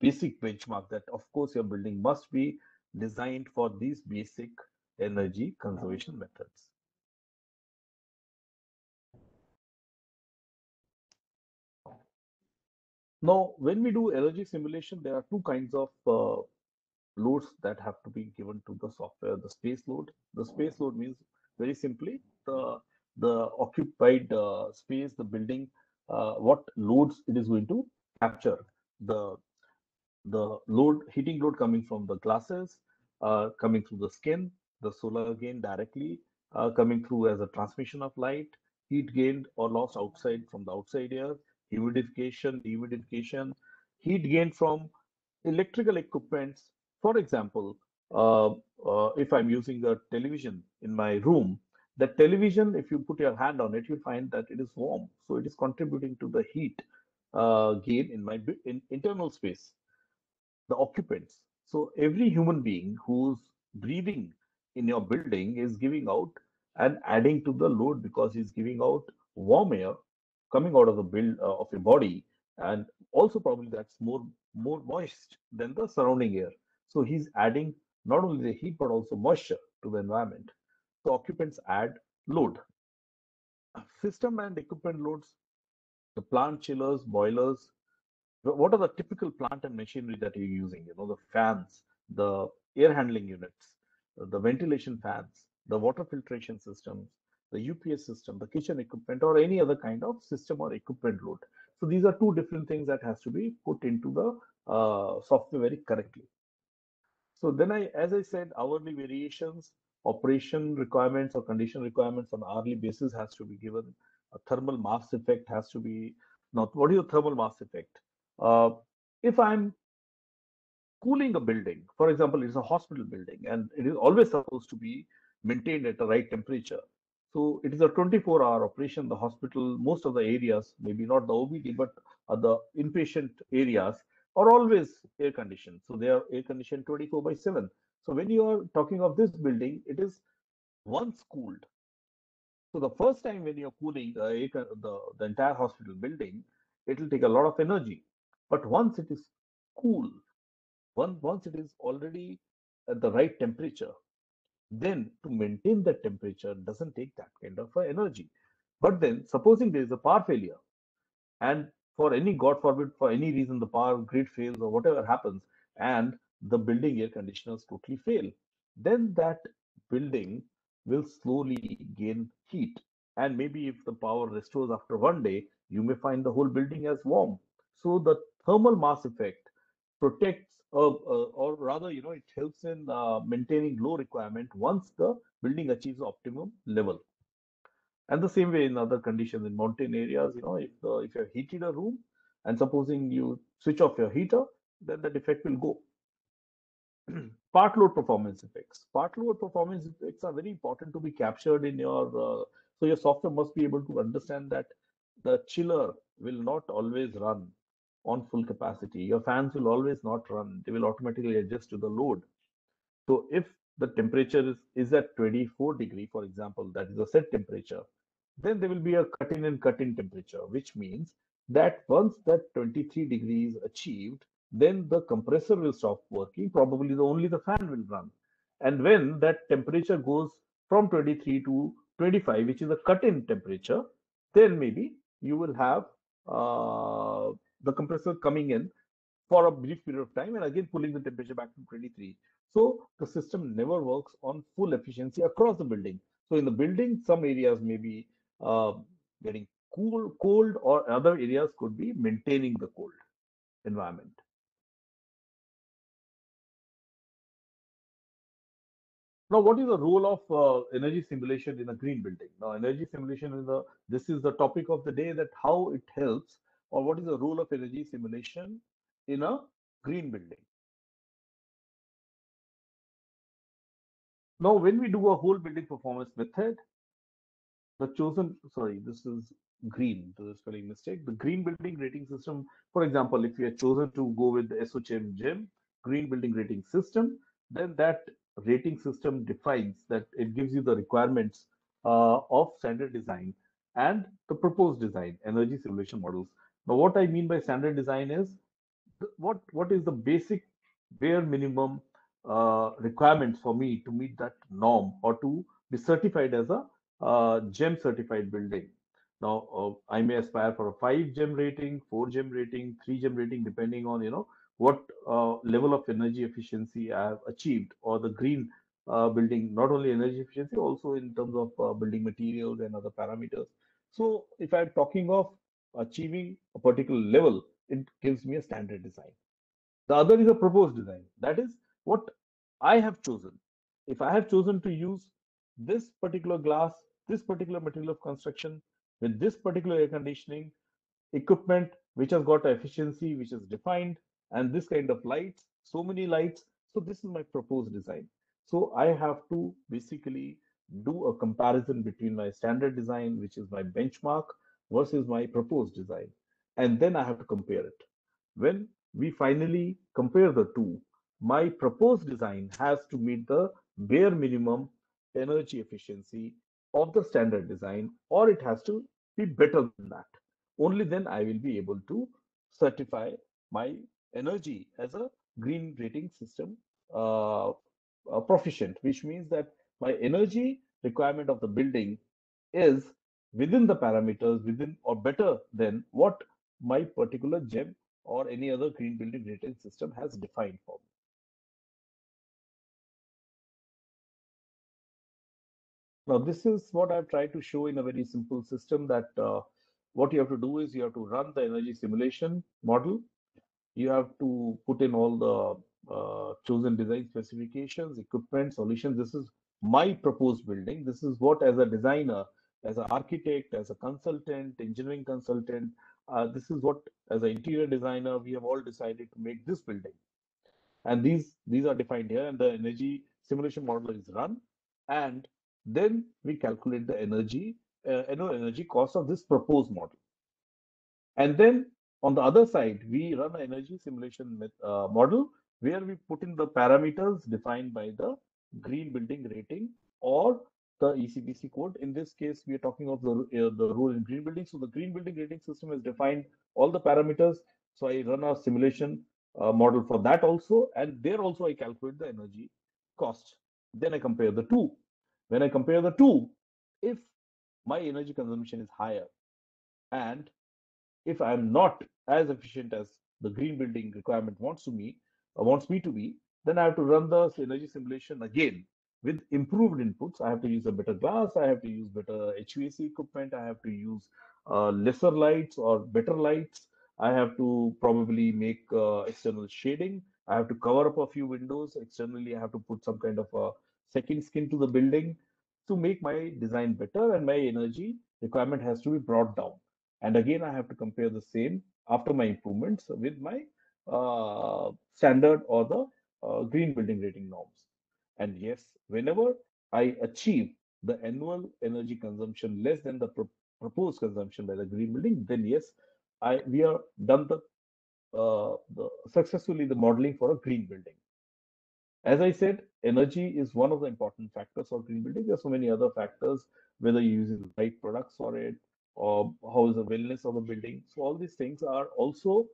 basic benchmark that of course your building must be designed for these basic energy conservation methods. Now, when we do energy simulation, there are two kinds of loads that have to be given to the software. The space load. The space load means very simply the occupied space, the building, what loads it is going to capture. The the load, heating load coming from the glasses, coming through the skin, the solar gain directly coming through as a transmission of light, heat gained or lost outside from the outside air, humidification, dehumidification, heat gained from electrical equipments. For example, if I'm using a television in my room, the television, if you put your hand on it, you find that it is warm. So it is contributing to the heat gain in my internal space, the occupants. So every human being who's breathing in your building is giving out and adding to the load because he's giving out warm air coming out of the build of your body, and also probably that's more moist than the surrounding air. So he's adding not only the heat but also moisture to the environment. So occupants add load. System and equipment loads, the plant chillers, boilers, what are the typical plant and machinery that you're using? You know, the fans, the air handling units, the ventilation fans, the water filtration systems, the UPS system, the kitchen equipment, or any other kind of system or equipment load. So these are two different things that has to be put into the software very correctly. So then as I said, hourly variations, operation requirements or condition requirements on hourly basis has to be given. A thermal mass effect has to be. Now, what is a thermal mass effect? Uh, if I'm cooling a building, for example, it's a hospital building and it is always supposed to be maintained at the right temperature. So it is a 24-hour operation. The hospital, most of the areas, maybe not the OBD, but the inpatient areas are always air conditioned. So they are air conditioned 24/7. So when you are talking of this building, it is once cooled. So the first time when you're cooling the entire hospital building, it will take a lot of energy. But once it is cool, once it is already at the right temperature, then to maintain that temperature doesn't take that kind of energy. But then supposing there is a power failure, and for any, god forbid, for any reason the power grid fails or whatever happens, and the building air conditioners totally fail, then that building will slowly gain heat, and maybe if the power restores after one day, you may find the whole building as warm. So the thermal mass effect protects, or rather, it helps in maintaining low requirement once the building achieves optimum level. And the same way in other conditions in mountain areas, if you have heated a room and supposing you switch off your heater, then that effect will go. Part load performance effects. Part load performance effects are very important to be captured in your. So your software must be able to understand that the chiller will not always run on full capacity. Your fans will always not run. They will automatically adjust to the load. So if the temperature is at 24 degree, for example, that is a set temperature, then there will be a cut in and cut in temperature, which means that once that 23 degrees achieved, then the compressor will stop working. Probably only the fan will run. And when that temperature goes from 23 to 25, which is a cut in temperature, then maybe you will have the compressor coming in for a brief period of time and again pulling the temperature back to 23. So the system never works on full efficiency across the building. So in the building, some areas may be uh, getting cold, or other areas could be maintaining the cold environment. Now, what is the role of energy simulation in a green building? Now, energy simulation this is the topic of the day, that how it helps, or what is the role of energy simulation in a green building? Now, when we do a whole building performance method, the chosen, sorry, this is green, this is spelling mistake. The green building rating system, for example, if you are chosen to go with the SOCHM GEM, green building rating system, then that rating system defines that it gives you the requirements of standard design. and the proposed design, energy simulation models. Now, what I mean by standard design is what is the basic bare minimum requirements for me to meet that norm or to be certified as a GEM certified building. Now, I may aspire for a 5 GEM rating, 4 GEM rating, 3 GEM rating, depending on what level of energy efficiency I have achieved, or the green building, not only energy efficiency, also in terms of building materials and other parameters. So, if I'm talking of achieving a particular level, it gives me a standard design. The other is a proposed design. That is what I have chosen. If I have chosen to use this particular glass, this particular material of construction, with this particular air conditioning, equipment which has got efficiency which is defined, and this kind of lights, so many lights, so this is my proposed design. So I have to basically do a comparison between my standard design, which is my benchmark, versus my proposed design, and then I have to compare it. When we finally compare the two, my proposed design has to meet the bare minimum energy efficiency of the standard design, or it has to be better than that. Only then I will be able to certify my energy as a green rating system proficient, which means that my energy requirement of the building is within the parameters, within or better than what my particular GEM or any other green building rating system has defined for me. Now, this is what I've tried to show in a very simple system, that what you have to do is you have to run the energy simulation model. You have to put in all the chosen design specifications, equipment, solutions. This is my proposed building. This is what, as a designer, as an architect, as a consultant, engineering consultant, this is what, as an interior designer, we have all decided to make this building. And these are defined here, and the energy simulation model is run, and then we calculate the energy cost of this proposed model. And then on the other side, we run an energy simulation model where we put in the parameters defined by the green building rating or the ECBC code. In this case, we are talking of the rule in green building. So the green building rating system has defined all the parameters. So I run a simulation model for that also, and there also I calculate the energy cost. Then I compare the two. When I compare the two, if my energy consumption is higher, and if I'm not as efficient as the green building requirement wants me to be, then I have to run the energy simulation again with improved inputs. I have to use a better glass, I have to use better HVAC equipment, I have to use lesser lights or better lights. I have to probably make external shading. I have to cover up a few windows externally. I have to put some kind of a second skin to the building to make my design better, and my energy requirement has to be brought down. And again, I have to compare the same after my improvements with my standard or the green building rating norms. And yes, whenever I achieve the annual energy consumption less than the proposed consumption by the green building, then yes, we are done the successfully the modeling for a green building. As I said, energy is one of the important factors of green building. There are so many other factors, whether you're using the right products for it, or how is the wellness of the building. So all these things are also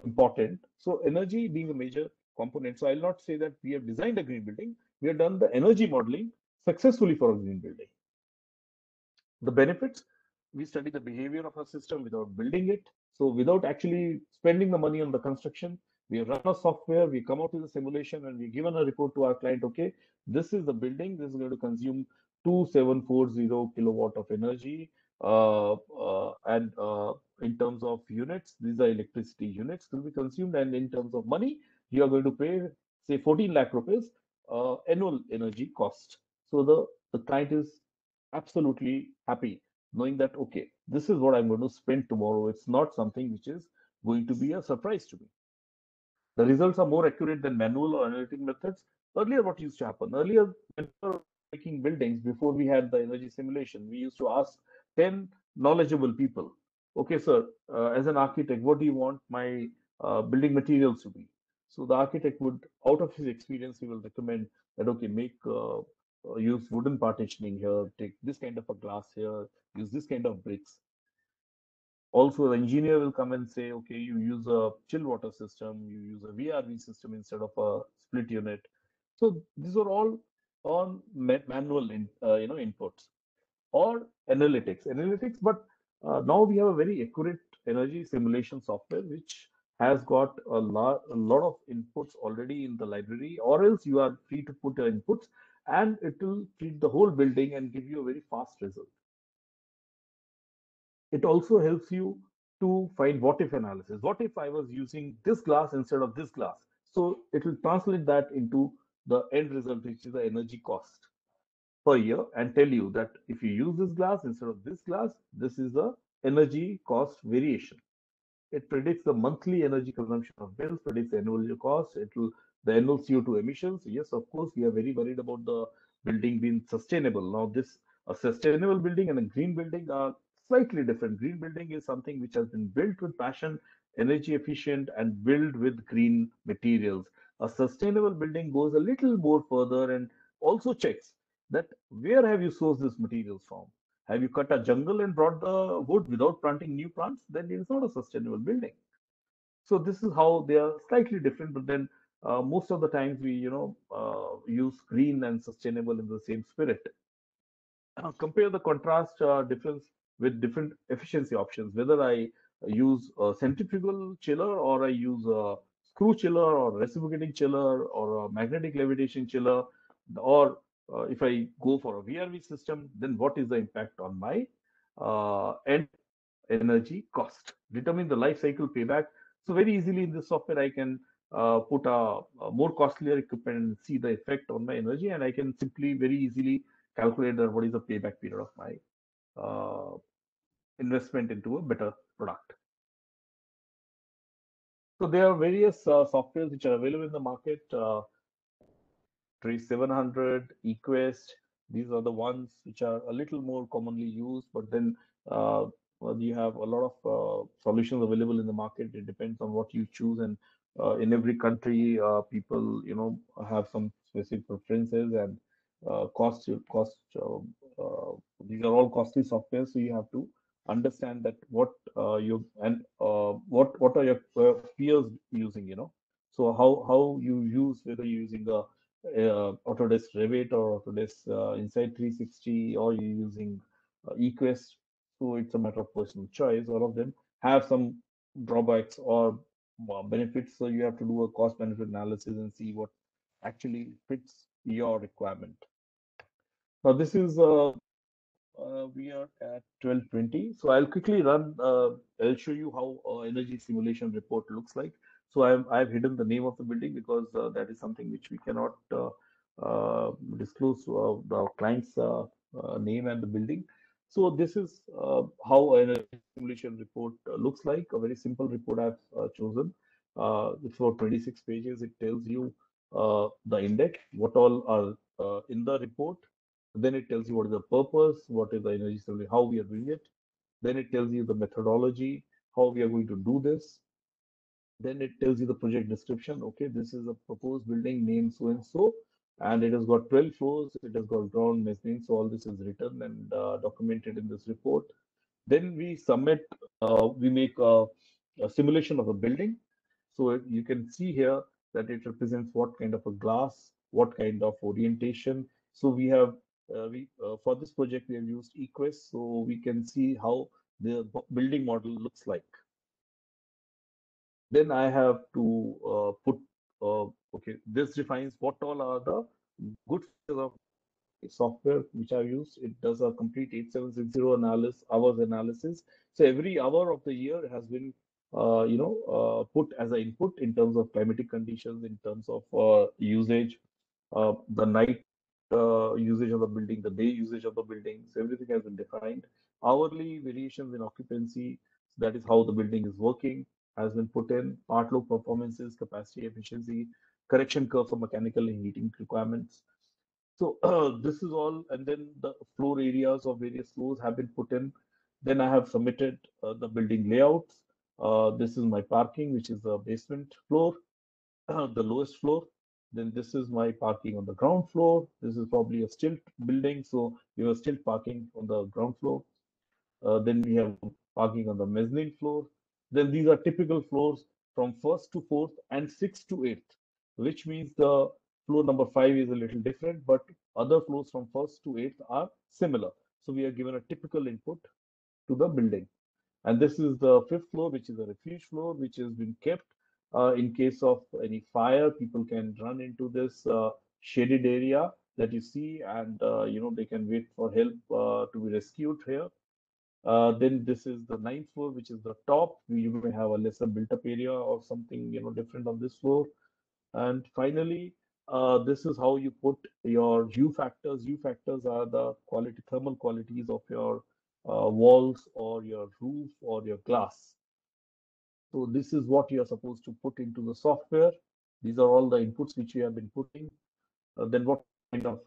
important. So energy being a major component. So I'll not say that we have designed a green building. We have done the energy modeling successfully for a green building. The benefits, we study the behavior of a system without building it. So without actually spending the money on the construction, we run a software, we come out with a simulation, and we given a report to our client. Okay, this is the building, this is going to consume 2740 kilowatt of energy, and in terms of units, these are electricity units will be consumed, and in terms of money, you are going to pay, say, 14 lakh rupees annual energy cost. So the client is absolutely happy knowing that, okay, this is what I'm going to spend tomorrow. It's not something which is going to be a surprise to me. The results are more accurate than manual or analytic methods. Earlier, what used to happen? Earlier, when we were making buildings, before we had the energy simulation, we used to ask 10 knowledgeable people, okay, sir, as an architect, what do you want my building materials to be? So the architect would, out of his experience, he will recommend that, okay, make use wooden partitioning here, take this kind of a glass here, use this kind of bricks. Also, the engineer will come and say, okay, you use a chill water system, you use a VRV system instead of a split unit. So these are all on manual inputs or analytics. But now we have a very accurate energy simulation software which has got a lot of inputs already in the library, or else you are free to put your inputs and it will treat the whole building and give you a very fast result. It also helps you to find what if analysis. What if I was using this glass instead of this glass? So it will translate that into the end result, which is the energy cost per year, and tell you that if you use this glass instead of this glass, this is the energy cost variation. It predicts the monthly energy consumption of bills, predicts the annual cost, it will the annual CO2 emissions. Yes, of course, we are very worried about the building being sustainable. Now, this a sustainable building and a green building are slightly different. Green building is something which has been built with passion, energy efficient, and built with green materials. A sustainable building goes a little more further and also checks that where have you sourced these materials from? Have you cut a jungle and brought the wood without planting new plants? Then it is not a sustainable building. So this is how they are slightly different. But then most of the times we, use green and sustainable in the same spirit. Compare the contrast difference with different efficiency options. Whether I use a centrifugal chiller or I use a screw chiller or reciprocating chiller or a magnetic levitation chiller, or if I go for a VRV system, then what is the impact on my end energy cost? Determine the life cycle payback. So very easily in this software, I can put a more costlier equipment and see the effect on my energy, and I can simply very easily calculate that what is the payback period of my uh, investment into a better product. So there are various softwares which are available in the market. Trace 700, eQuest, these are the ones which are a little more commonly used, but then you have a lot of solutions available in the market. It depends on what you choose, and in every country, people have some specific preferences and cost. These are all costly software, so you have to understand that what you and what are your peers using. So how you use, whether you're using a Autodesk Revit or Autodesk Insight 360, or you're using eQuest. So it's a matter of personal choice. All of them have some drawbacks or benefits. So you have to do a cost benefit analysis and see what actually fits your requirement. Now this is we are at 12:20. So I'll quickly run. I'll show you how energy simulation report looks like. So I've hidden the name of the building because that is something which we cannot disclose the client's name and the building. So this is how an energy simulation report looks like. A very simple report I've chosen. It's about 26 pages. It tells you the index, what all are in the report. Then it tells you what is the purpose, what is the energy simulation, how we are doing it. Then it tells you the methodology, how we are going to do this. Then it tells you the project description. Okay, this is a proposed building named so and so, and it has got 12 floors. It has got ground, mezzanine. So all this is written and documented in this report. Then we submit. We make a simulation of a building. So you can see here that it represents what kind of a glass, what kind of orientation. So we have for this project we have used eQuest, so we can see how the building model looks like. Then I have to put okay, this defines what all are the good features of software which I've used. It does a complete 8760 hours analysis. So every hour of the year has been put as an input in terms of climatic conditions, in terms of usage, the night usage of the building, the day usage of the building. So everything has been defined. Hourly variations in occupancy, that is how the building is working, has been put in. Part load performances, capacity, efficiency, correction curve for mechanical and heating requirements. So this is all, and then the floor areas of various floors have been put in. Then I have submitted the building layouts. This is my parking, which is the basement floor, the lowest floor. Then this is my parking on the ground floor. This is probably a stilt building, so you have stilt parking on the ground floor. Then we have parking on the mezzanine floor. Then these are typical floors from first to fourth and sixth to eighth, which means the floor number 5 is a little different, but other floors from first to eighth are similar. So we are given a typical input to the building. And this is the fifth floor, which is a refuge floor, which has been kept in case of any fire. People can run into this shaded area that you see, and they can wait for help to be rescued here. Then this is the ninth floor, which is the top. You may have a lesser built-up area or something different on this floor. And finally, this is how you put your U factors. U factors are the thermal qualities of your walls or your roof or your glass. So this is what you are supposed to put into the software. These are all the inputs which you have been putting. Then what kind of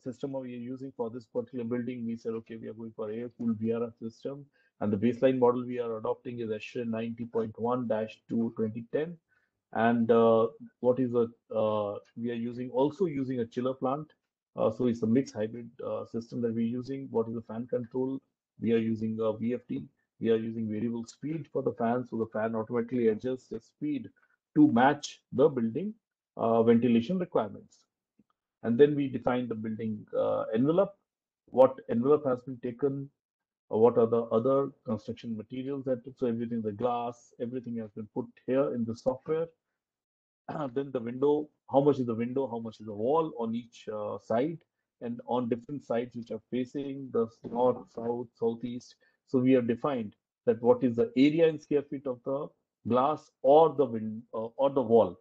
system are you using for this particular building? We said, okay, we are going for air-cooled VRF system. And the baseline model we are adopting is ASHRAE 90.1-2010. And what is we are also using a chiller plant. So it's a mixed hybrid system that we're using. What is the fan control? We are using VFD. We are using variable speed for the fan. So the fan automatically adjusts the speed to match the building ventilation requirements. And then we define the building envelope. What envelope has been taken? What are the other construction materials so everything, the glass, everything has been put here in the software. Then the window, how much is the window, how much is the wall on each side, and on different sides which are facing the north, south, southeast. So we have defined that what is the area in square feet of the glass or the wall.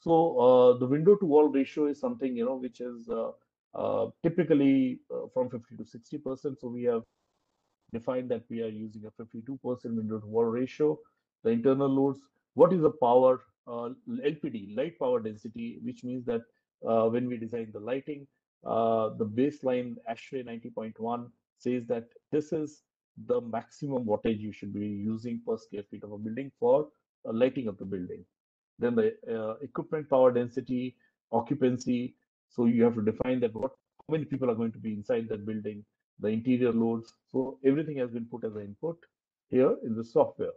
So the window to wall ratio is something which is typically from 50 to 60%. So we have defined that we are using a 52% window to wall ratio. The internal loads, what is the power LPD, light power density, which means that when we design the lighting, the baseline ASHRAE 90.1 says that this is the maximum wattage you should be using per square feet of a building for lighting of the building. Then the equipment power density, occupancy. So you have to define that how many people are going to be inside that building, the interior loads. So everything has been put as an input here in the software.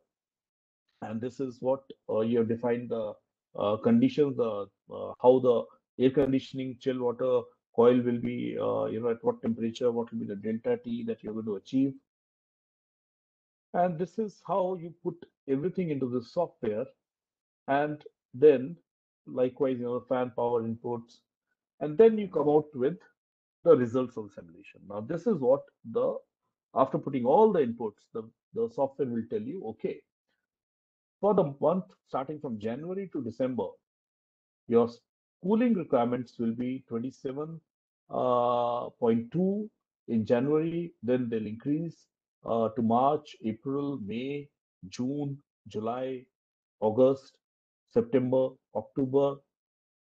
And this is what you have defined the conditions, how the air conditioning chill water coil will be, at what temperature, what will be the delta T that you're going to achieve. And this is how you put everything into the software. And then likewise, fan power inputs. And then you come out with the results of the simulation. Now, this is what after putting all the inputs, the software will tell you, okay, for the month starting from January to December, your cooling requirements will be 27.2 in January, then they'll increase to March, April, May, June, July, August, September, October,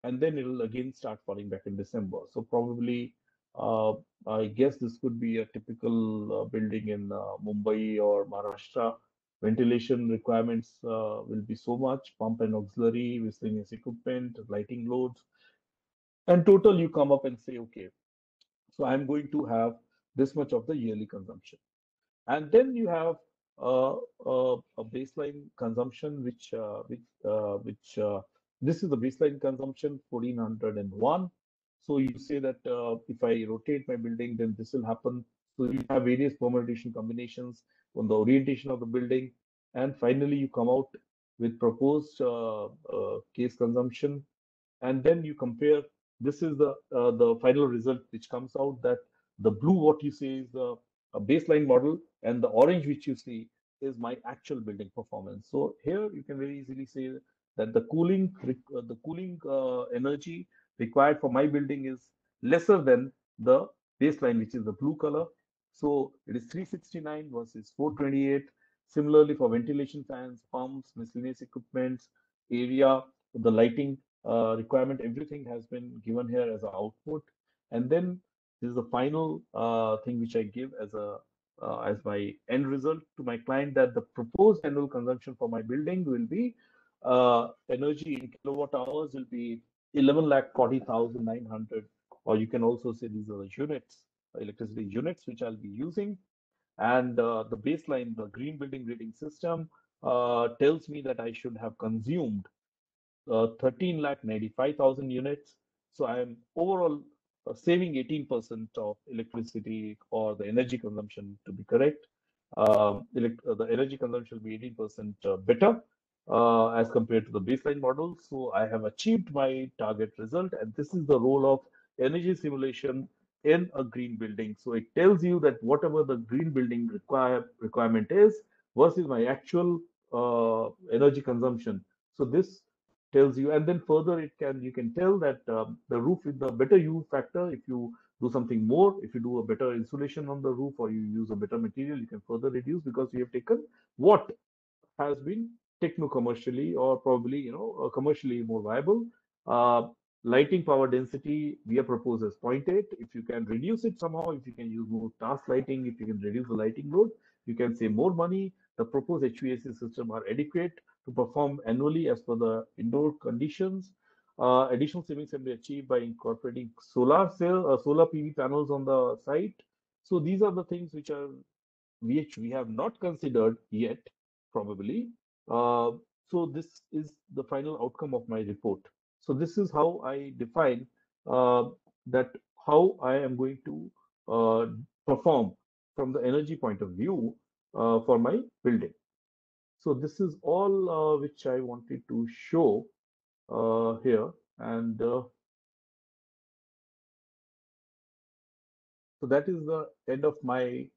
and then it'll again start falling back in December. So probably, I guess this could be a typical building in Mumbai or Maharashtra. Ventilation requirements will be so much, pump and auxiliary, miscellaneous equipment, lighting loads. And total, you come up and say, okay, so I'm going to have this much of the yearly consumption. And then you have a baseline consumption, which this is the baseline consumption 1401. So you say that if I rotate my building, then this will happen. So you have various permutation combinations on the orientation of the building, and finally you come out with proposed case consumption, and then you compare. This is the final result which comes out, that the blue what you say is the baseline model, and the orange which you see is my actual building performance. So here you can very easily say that the cooling energy required for my building is lesser than the baseline, which is the blue color. So it is 369 versus 428. Similarly, for ventilation fans, pumps, miscellaneous equipments, area, the lighting requirement, everything has been given here as an output. And then this is the final thing which I give as my end result to my client, that the proposed annual consumption for my building will be energy in kilowatt hours will be 11,40,900, or you can also say these are the units, electricity units, which I'll be using. And the baseline, the green building rating system, tells me that I should have consumed 13,95,000 units. So I am overall saving 18% of electricity, or the energy consumption to be correct. The energy consumption will be 18% better as compared to the baseline model. So I have achieved my target result, and this is the role of energy simulation in a green building. So it tells you that whatever the green building requirement is versus my actual energy consumption. So this tells you, and then further you can tell that the roof with the better U factor, if you do something more, if you do a better insulation on the roof, or you use a better material, you can further reduce, because you have taken what has been techno-commercially, or probably commercially more viable. Uh, Lighting power density we have proposed as 0.8. If you can reduce it somehow, if you can use more task lighting, if you can reduce the lighting load, you can save more money. The proposed HVAC system are adequate to perform annually as per the indoor conditions. Additional savings can be achieved by incorporating solar PV panels on the site. So these are the things which we have not considered yet, probably. Uh, so this is the final outcome of my report. So this is how I define that how I am going to perform from the energy point of view for my building. So this is all which I wanted to show here, and so that is the end of my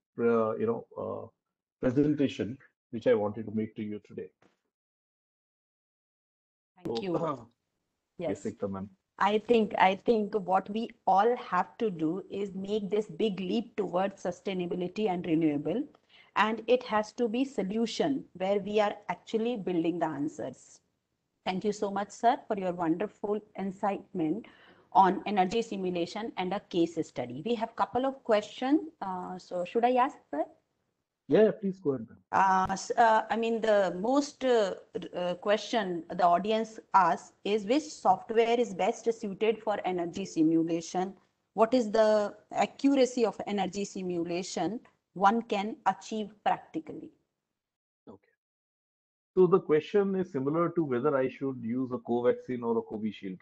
presentation, which I wanted to make to you today. Thank So, you. yes, Yes. Ekta ma'am. I think what we all have to do is make this big leap towards sustainability and renewable, and it has to be solution where we are actually building the answers. Thank you so much, sir, for your wonderful incitement on energy simulation and a case study. We have couple of questions. So should I ask, sir? Yeah, please go ahead, ma'am. I mean, the most question the audience asks is, which software is best suited for energy simulation? What is the accuracy of energy simulation one can achieve practically? Okay. So the question is similar to whether I should use a Covaxin or a Covishield.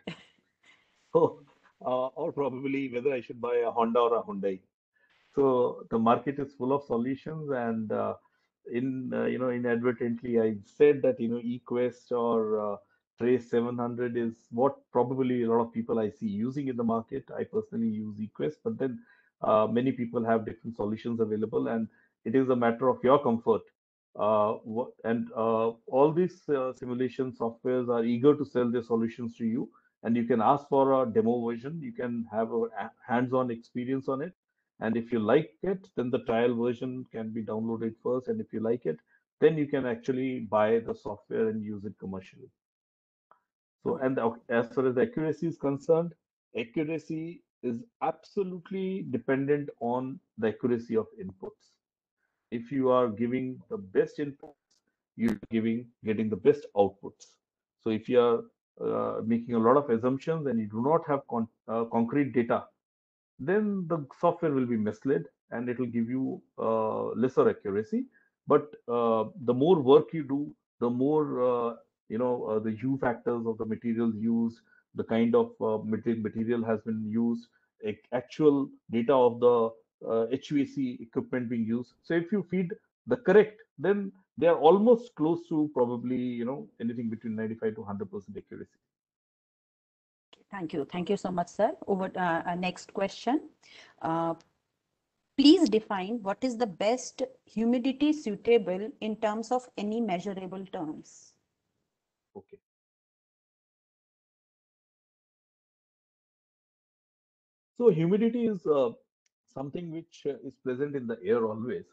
So, or probably whether I should buy a Honda or a Hyundai. So the market is full of solutions, and inadvertently I said that eQuest or Trace 700 is what probably a lot of people I see using in the market. I personally use eQuest, but then many people have different solutions available, and it is a matter of your comfort. All these simulation softwares are eager to sell their solutions to you, and you can ask for a demo version. You can have a hands-on experience on it, and if you like it, then the trial version can be downloaded first. And if you like it, then you can actually buy the software and use it commercially. So, and as far as accuracy is concerned, accuracy is absolutely dependent on the accuracy of inputs. If you are giving the best inputs, you're getting the best outputs. So if you are making a lot of assumptions and you do not have concrete data, then the software will be misled and it will give you lesser accuracy. But the more work you do, the more the U factors of the materials used, the kind of material has been used, actual data of the HVAC equipment being used. So if you feed the correct, then they are almost close to probably anything between 95 to 100% accuracy. Thank you. Thank you so much, sir. Over next question. Uh, Please define what is the best humidity suitable in terms of any measurable terms. Okay. So humidity is something which is present in the air always,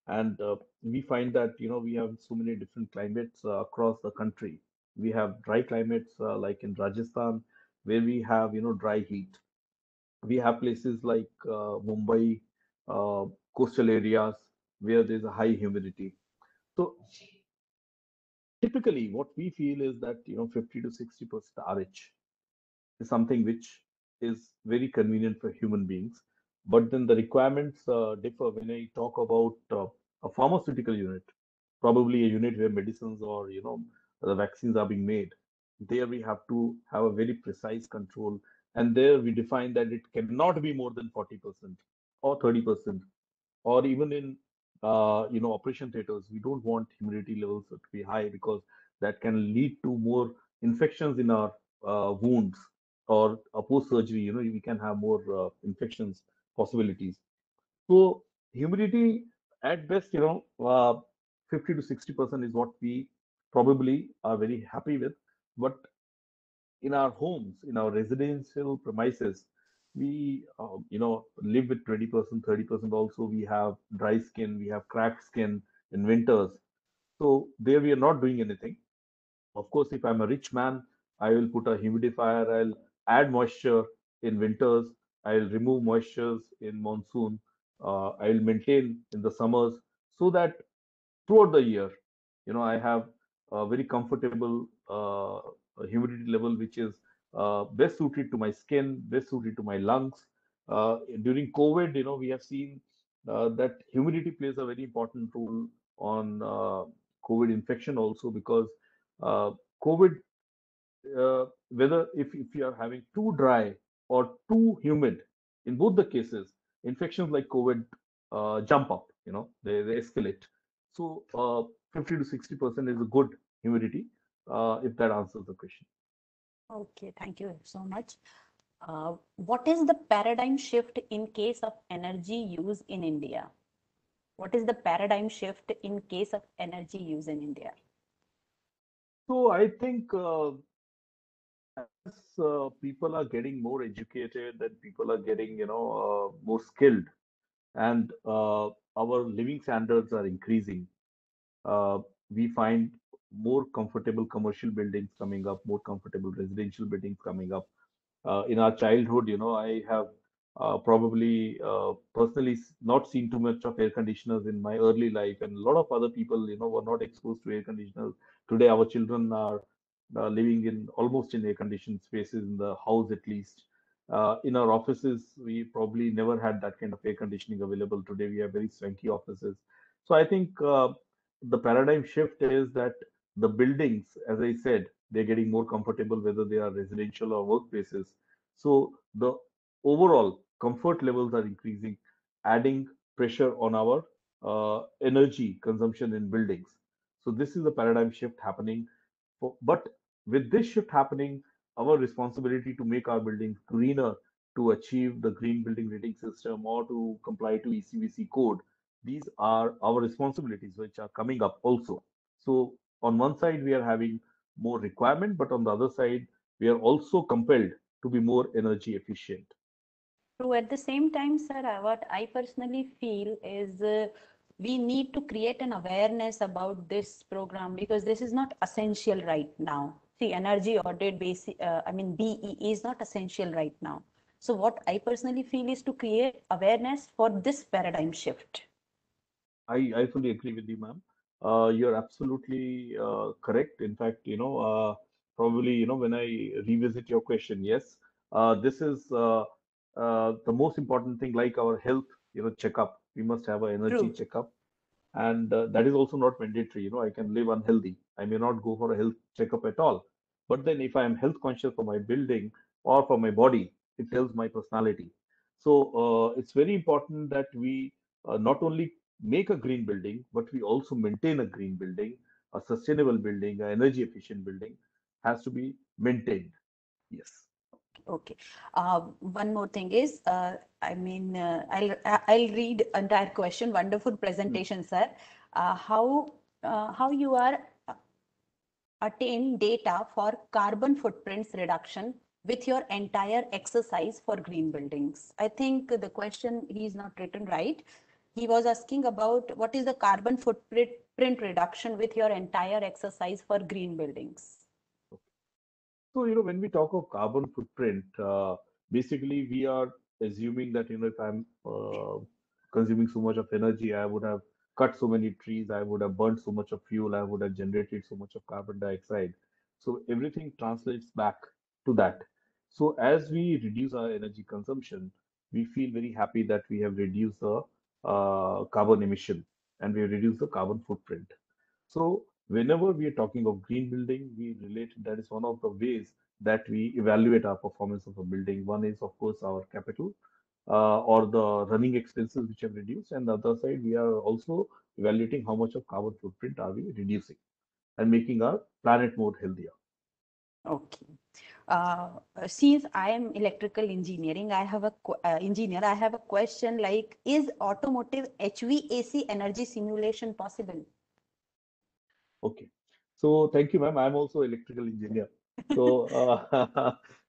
and we find that we have so many different climates across the country. We have dry climates like in Rajasthan, where we have dry heat. We have places like Mumbai, coastal areas where there's a high humidity. So typically, what we feel is that 50 to 60% RH is something which is very convenient for human beings. But then the requirements differ when I talk about a pharmaceutical unit, probably a unit where medicines or the vaccines are being made. There we have to have a very precise control, and there we define that it cannot be more than 40% or 30%, or even in operation theaters, we don't want humidity levels to be high because that can lead to more infections in our wounds, or post surgery. We can have more infections possibilities. So humidity at best, 50 to 60% is what we probably are very happy with. But in our homes, in our residential premises, we live with 20%, 30% also. We have dry skin, we have cracked skin in winters. So there we are not doing anything. Of course, if I'm a rich man, I will put a humidifier, I'll add moisture in winters, I'll remove moistures in monsoon, I'll maintain in the summers, so that throughout the year, I have a very comfortable humidity level which is best suited to my skin, best suited to my lungs. During COVID, we have seen that humidity plays a very important role on COVID infection also, because COVID, whether if you are having too dry or too humid, in both the cases, infections like COVID jump up, they escalate. So 50 to 60% is a good humidity, if that answers the question. Okay, thank you so much. What is the paradigm shift in case of energy use in India? What is the paradigm shift in case of energy use in India? So I think as people are getting more educated, and people are getting more skilled, and our living standards are increasing, uh, we find more comfortable commercial buildings coming up, more comfortable residential buildings coming up. In our childhood, I have probably personally not seen too much of air conditioners in my early life, and a lot of other people, were not exposed to air conditioners. Today, our children are living in almost in air conditioned spaces in the house, at least. In our offices, we probably never had that kind of air conditioning available. Today, we have very swanky offices. So I think the paradigm shift is that the buildings, as I said, they're getting more comfortable, whether they are residential or workplaces. So the overall comfort levels are increasing, adding pressure on our energy consumption in buildings. So this is the paradigm shift happening. But with this shift happening, our responsibility to make our buildings greener, to achieve the green building rating system, or to comply to ECBC code, these are our responsibilities which are coming up also. So on one side, we are having more requirement, but on the other side, we are also compelled to be more energy efficient. True. At the same time, sir, what I personally feel is we need to create an awareness about this program, because this is not essential right now. See, energy audit, BEE is not essential right now. So what I personally feel is to create awareness for this paradigm shift. I fully agree with you, ma'am. You're absolutely correct. In fact, probably, when I revisit your question, yes, this is the most important thing, like our health, checkup. We must have an energy True. checkup, and that is also not mandatory. I can live unhealthy. I may not go for a health checkup at all. But then, if I am health conscious for my building or for my body, it tells my personality. So it's very important that we not only make a green building, but we also maintain a green building, a sustainable building, an energy efficient building has to be maintained. Yes. Okay. One more thing is, I'll read entire question. Wonderful presentation, sir. How you are attain data for carbon footprints reduction with your entire exercise for green buildings? I think the question he's not written right. He was asking about what is the carbon footprint reduction with your entire exercise for green buildings. So, when we talk of carbon footprint, basically we are assuming that, if I'm consuming so much of energy, I would have cut so many trees, I would have burnt so much of fuel, I would have generated so much of carbon dioxide. So everything translates back to that. So as we reduce our energy consumption, we feel very happy that we have reduced the carbon emission and we have reduced the carbon footprint. So whenever we are talking of green building, we relate that is one of the ways that we evaluate our performance of a building. One is, of course, our capital or the running expenses which have reduced, and the other side we are also evaluating how much of carbon footprint are we reducing and making our planet more healthier. Okay. Since I am electrical engineering, I have a engineer. I have a question like: is automotive HVAC energy simulation possible? Okay. So thank you, ma'am. I'm also electrical engineer. So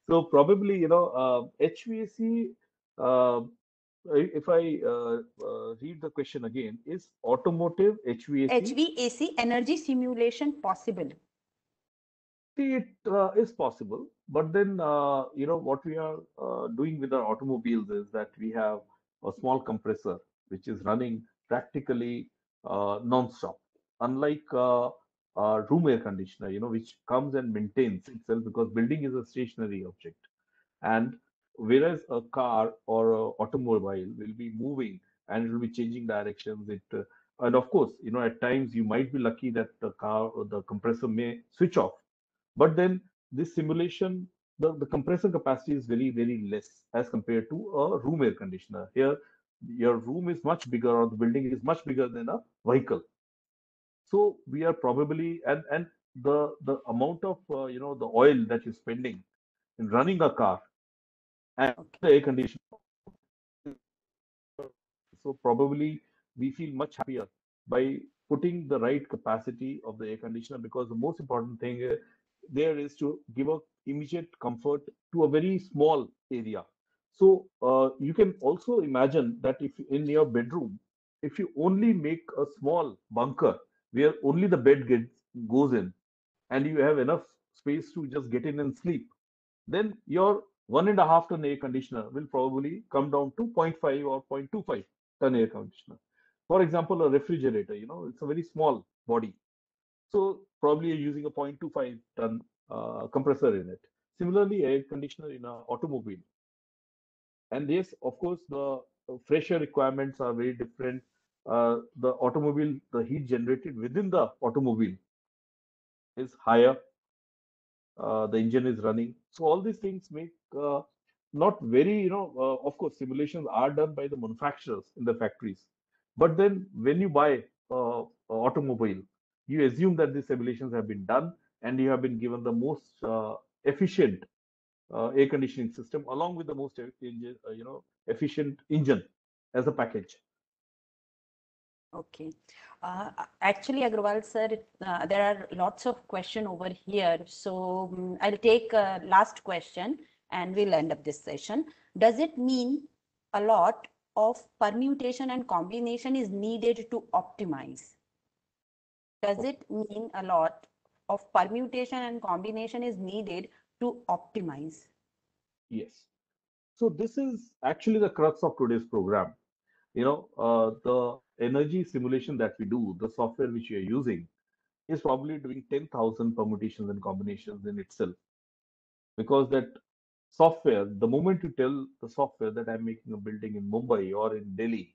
so probably HVAC. Uh, if I read the question again, is automotive HVAC? HVAC energy simulation possible? See, it is possible, but then what we are doing with our automobiles is that we have a small compressor which is running practically non-stop. Unlike room air conditioner, which comes and maintains itself because building is a stationary object, and whereas a car or a automobile will be moving and it will be changing directions. And of course, at times you might be lucky that the car or the compressor may switch off, but then this simulation, the compressor capacity is very, very less as compared to a room air conditioner. Here, your room is much bigger or the building is much bigger than a vehicle. So we are probably, and the amount of, the oil that you're spending in running a car and Okay. the air conditioner. So probably we feel much happier by putting the right capacity of the air conditioner, because the most important thing there is to give a immediate comfort to a very small area. So you can also imagine that if in your bedroom, if you only make a small bunker where only the bed goes in, and you have enough space to just get in and sleep, then your 1.5 ton air conditioner will probably come down to 0.5 or 0.25 ton air conditioner. For example, a refrigerator, it's a very small body. So probably you're using a 0.25 ton compressor in it. Similarly, air conditioner in an automobile. And yes, of course, the fresh air requirements are very different. The automobile, the heat generated within the automobile is higher. The engine is running. So all these things make not very, of course, simulations are done by the manufacturers in the factories. But then when you buy a automobile, you assume that these simulations have been done and you have been given the most efficient air conditioning system along with the most efficient engine as a package. Okay. Actually, Agrawal sir, there are lots of questions over here. So I'll take a last question and we'll end up this session. Does it mean a lot of permutation and combination is needed to optimize? Does it mean a lot of permutation and combination is needed to optimize? Yes. So this is actually the crux of today's program. The energy simulation that we do, the software which we are using, is probably doing 10,000 permutations and combinations in itself. Because that software, the moment you tell the software that I'm making a building in Mumbai or in Delhi,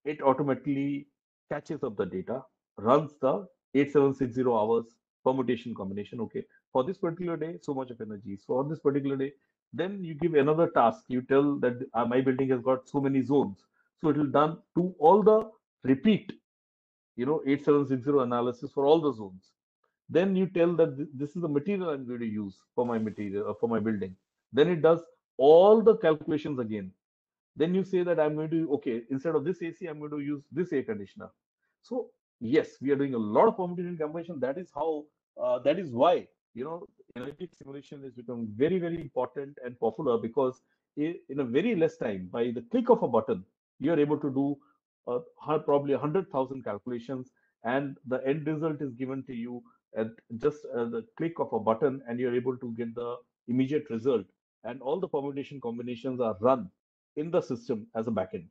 it automatically catches up the data, runs the 8760 hours permutation combination. Okay, for this particular day, so much of energy. So on this particular day, then you give another task. You tell that my building has got so many zones. So it will done to all the repeat, 8760 analysis for all the zones. Then you tell that this is the material I'm going to use for my material for my building. Then it does all the calculations again. Then you say that I'm going to, okay, instead of this AC, I'm going to use this air conditioner. So yes, we are doing a lot of permutation combination. That is how, that is why, energy simulation has become very, very important and popular, because in a very less time, by the click of a button, you are able to do probably 100,000 calculations, and the end result is given to you at just the click of a button, and you're able to get the immediate result. And all the permutation combinations are run in the system as a backend.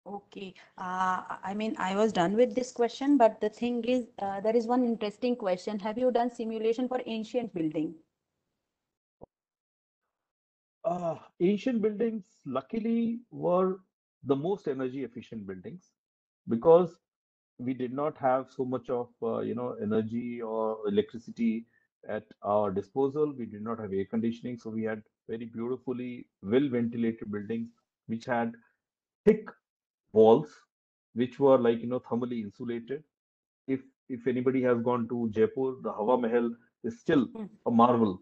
Okay. I mean, I was done with this question, but the thing is, there is one interesting question. Have you done simulation for ancient building? Ancient buildings, luckily, were the most energy efficient buildings because we did not have so much of energy or electricity at our disposal. We did not have air conditioning, so we had very beautifully well ventilated buildings which had thick walls, which were like thermally insulated. if if anybody has gone to Jaipur, the Hawa Mahal is still Hmm. a marvel.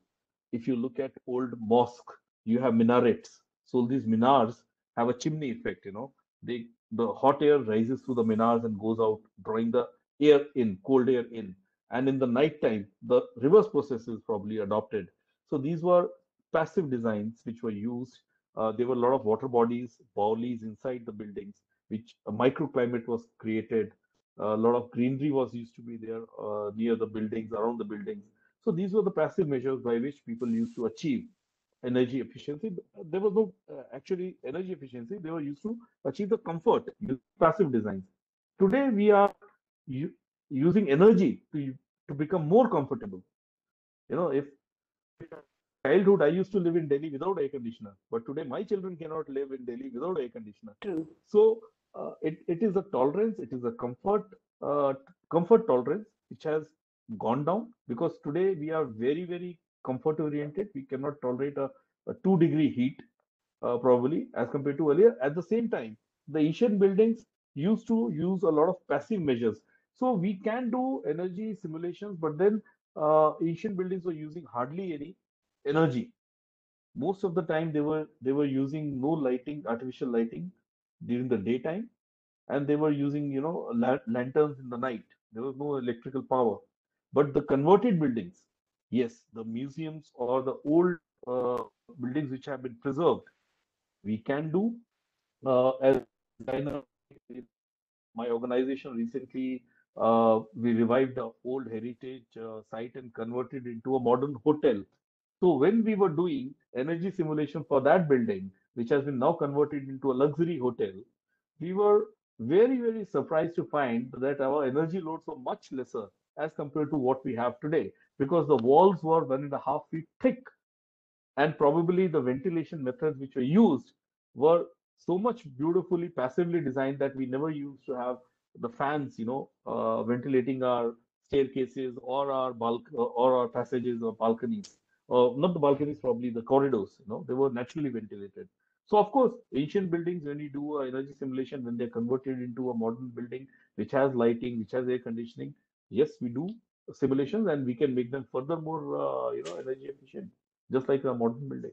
If you look at old mosque, you have minarets. So these minars have a chimney effect. The hot air rises through the minars and goes out, drawing the air in, cold air in. And in the night time, the reverse process is probably adopted. So these were passive designs which were used. There were a lot of water bodies, bowlies inside the buildings, which a microclimate was created. A lot of greenery was used to be there near the buildings, around the buildings. So these were the passive measures by which people used to achieve energy efficiency. There was no actually energy efficiency. They were used to achieve the comfort using passive designs. Today we are using energy to become more comfortable. If childhood I used to live in Delhi without air conditioner, but today my children cannot live in Delhi without air conditioner. True. So it is a tolerance, it is a comfort tolerance which has gone down because today we are very, very comfort oriented. We cannot tolerate a 2-degree heat probably as compared to earlier. At the same time, the Asian buildings used to use a lot of passive measures. So we can do energy simulations, but then Asian buildings were using hardly any energy. Most of the time they were using no lighting, artificial lighting during the daytime, and they were using lanterns in the night. There was no electrical power. But the converted buildings, yes, the museums or the old buildings which have been preserved, we can do as designer. My organization recently we revived a old heritage site and converted it into a modern hotel. So when we were doing energy simulation for that building, which has been now converted into a luxury hotel, we were very, very surprised to find that our energy loads were much lesser as compared to what we have today because the walls were 1.5 feet thick, and probably the ventilation methods which were used were so much beautifully passively designed that we never used to have the fans ventilating our staircases or our or our passages or balconies, not the balconies, probably the corridors. They were naturally ventilated. So of course ancient buildings, when you do energy simulation, when they're converted into a modern building which has lighting, which has air conditioning, yes, we do simulations and we can make them further more energy efficient, just like a modern building.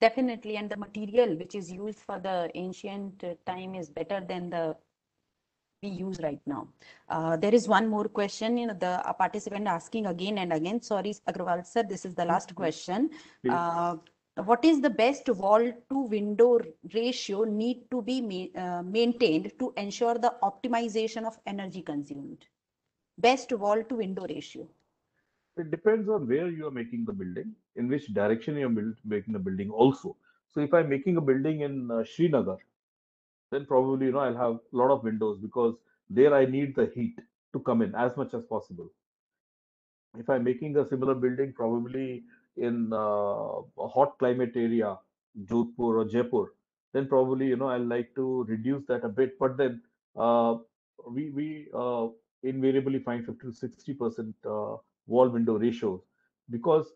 Definitely, and the material which is used for the ancient time is better than the we use right now. There is one more question, the participant asking again and again. Sorry, Agrawal sir, this is the last question. Please. What is the best wall to window ratio need to be maintained to ensure the optimization of energy consumed? Best wall to window ratio. It depends on where you are making the building, in which direction you are making the building also. So if I'm making a building in Srinagar, then probably I'll have a lot of windows because there I need the heat to come in as much as possible. If I'm making a similar building, probably in a hot climate area, Jodhpur or Jaipur, then probably I'll like to reduce that a bit. But then uh, we invariably find 50 to 60% wall window ratios because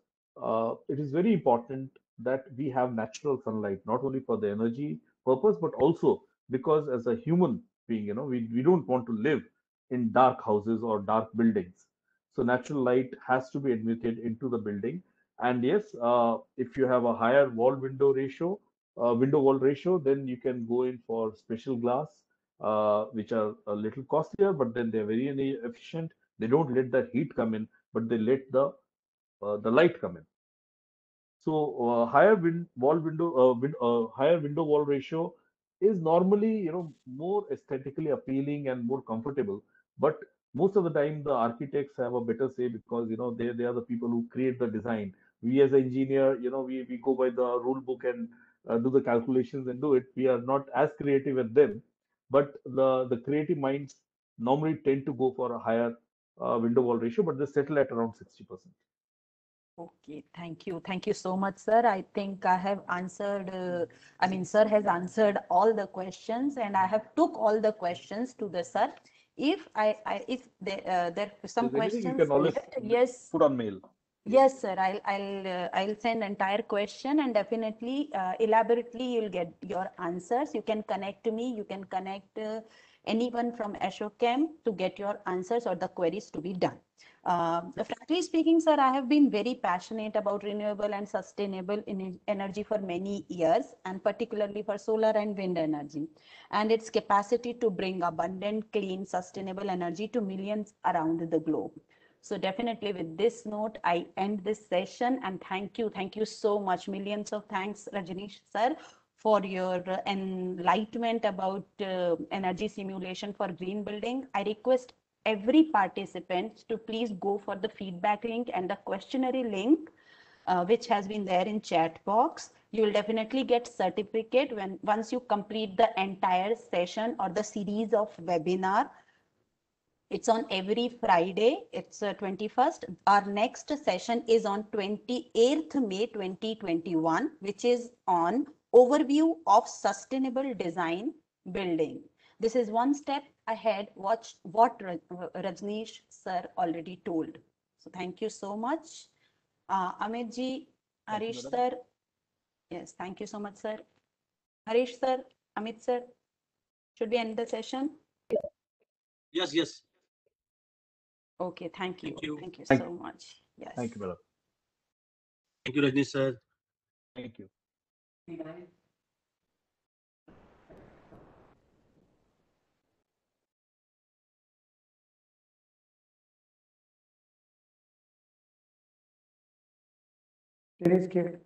it is very important that we have natural sunlight, not only for the energy purpose, but also because as a human being, we don't want to live in dark houses or dark buildings. So natural light has to be admitted into the building. And yes, if you have a higher window wall ratio, then you can go in for special glass, which are a little costlier, but then they're very efficient. They don't let the heat come in, but they let the light come in. So higher window wall ratio is normally more aesthetically appealing and more comfortable. But most of the time the architects have a better say because they are the people who create the design. We as an engineer, we go by the rule book and do the calculations and do it. We are not as creative as them, but the creative minds normally tend to go for a higher window wall ratio, but they settle at around 60%. Okay, thank you. Thank you so much, sir. I think I have answered, sir has answered all the questions and I have took all the questions to the sir. If if there are some If anything, you questions can always left, yes, put on mail. yes, sir. I'll send entire question and definitely elaborately you'll get your answers. You can connect to me. You can connect anyone from Ashochem to get your answers or the queries to be done. Frankly speaking, sir, I have been very passionate about renewable and sustainable energy for many years, and particularly for solar and wind energy, and its capacity to bring abundant, clean, sustainable energy to millions around the globe. So definitely with this note, I end this session and thank you. Thank you so much. Millions of thanks, Rajneesh sir, for your enlightenment about energy simulation for green building. I request every participant to please go for the feedback link and the questionnaire link, which has been there in chat box. You will definitely get certificate once you complete the entire session or the series of webinar. It's on every Friday. It's 21st. Our next session is on 28th May 2021, which is on overview of sustainable design building. This is one step ahead. Watch what Rajneesh sir already told. So thank you so much. Amit ji, Thank you, Harish madam. sir. Yes, thank you so much, sir. Harish sir, Amit sir, should we end the session? Yes, yes. Okay, thank you. Thank you. Thank you Thank so much. Yes. Thank you, madam. Thank you, Rajni sir. Thank you. It is clear.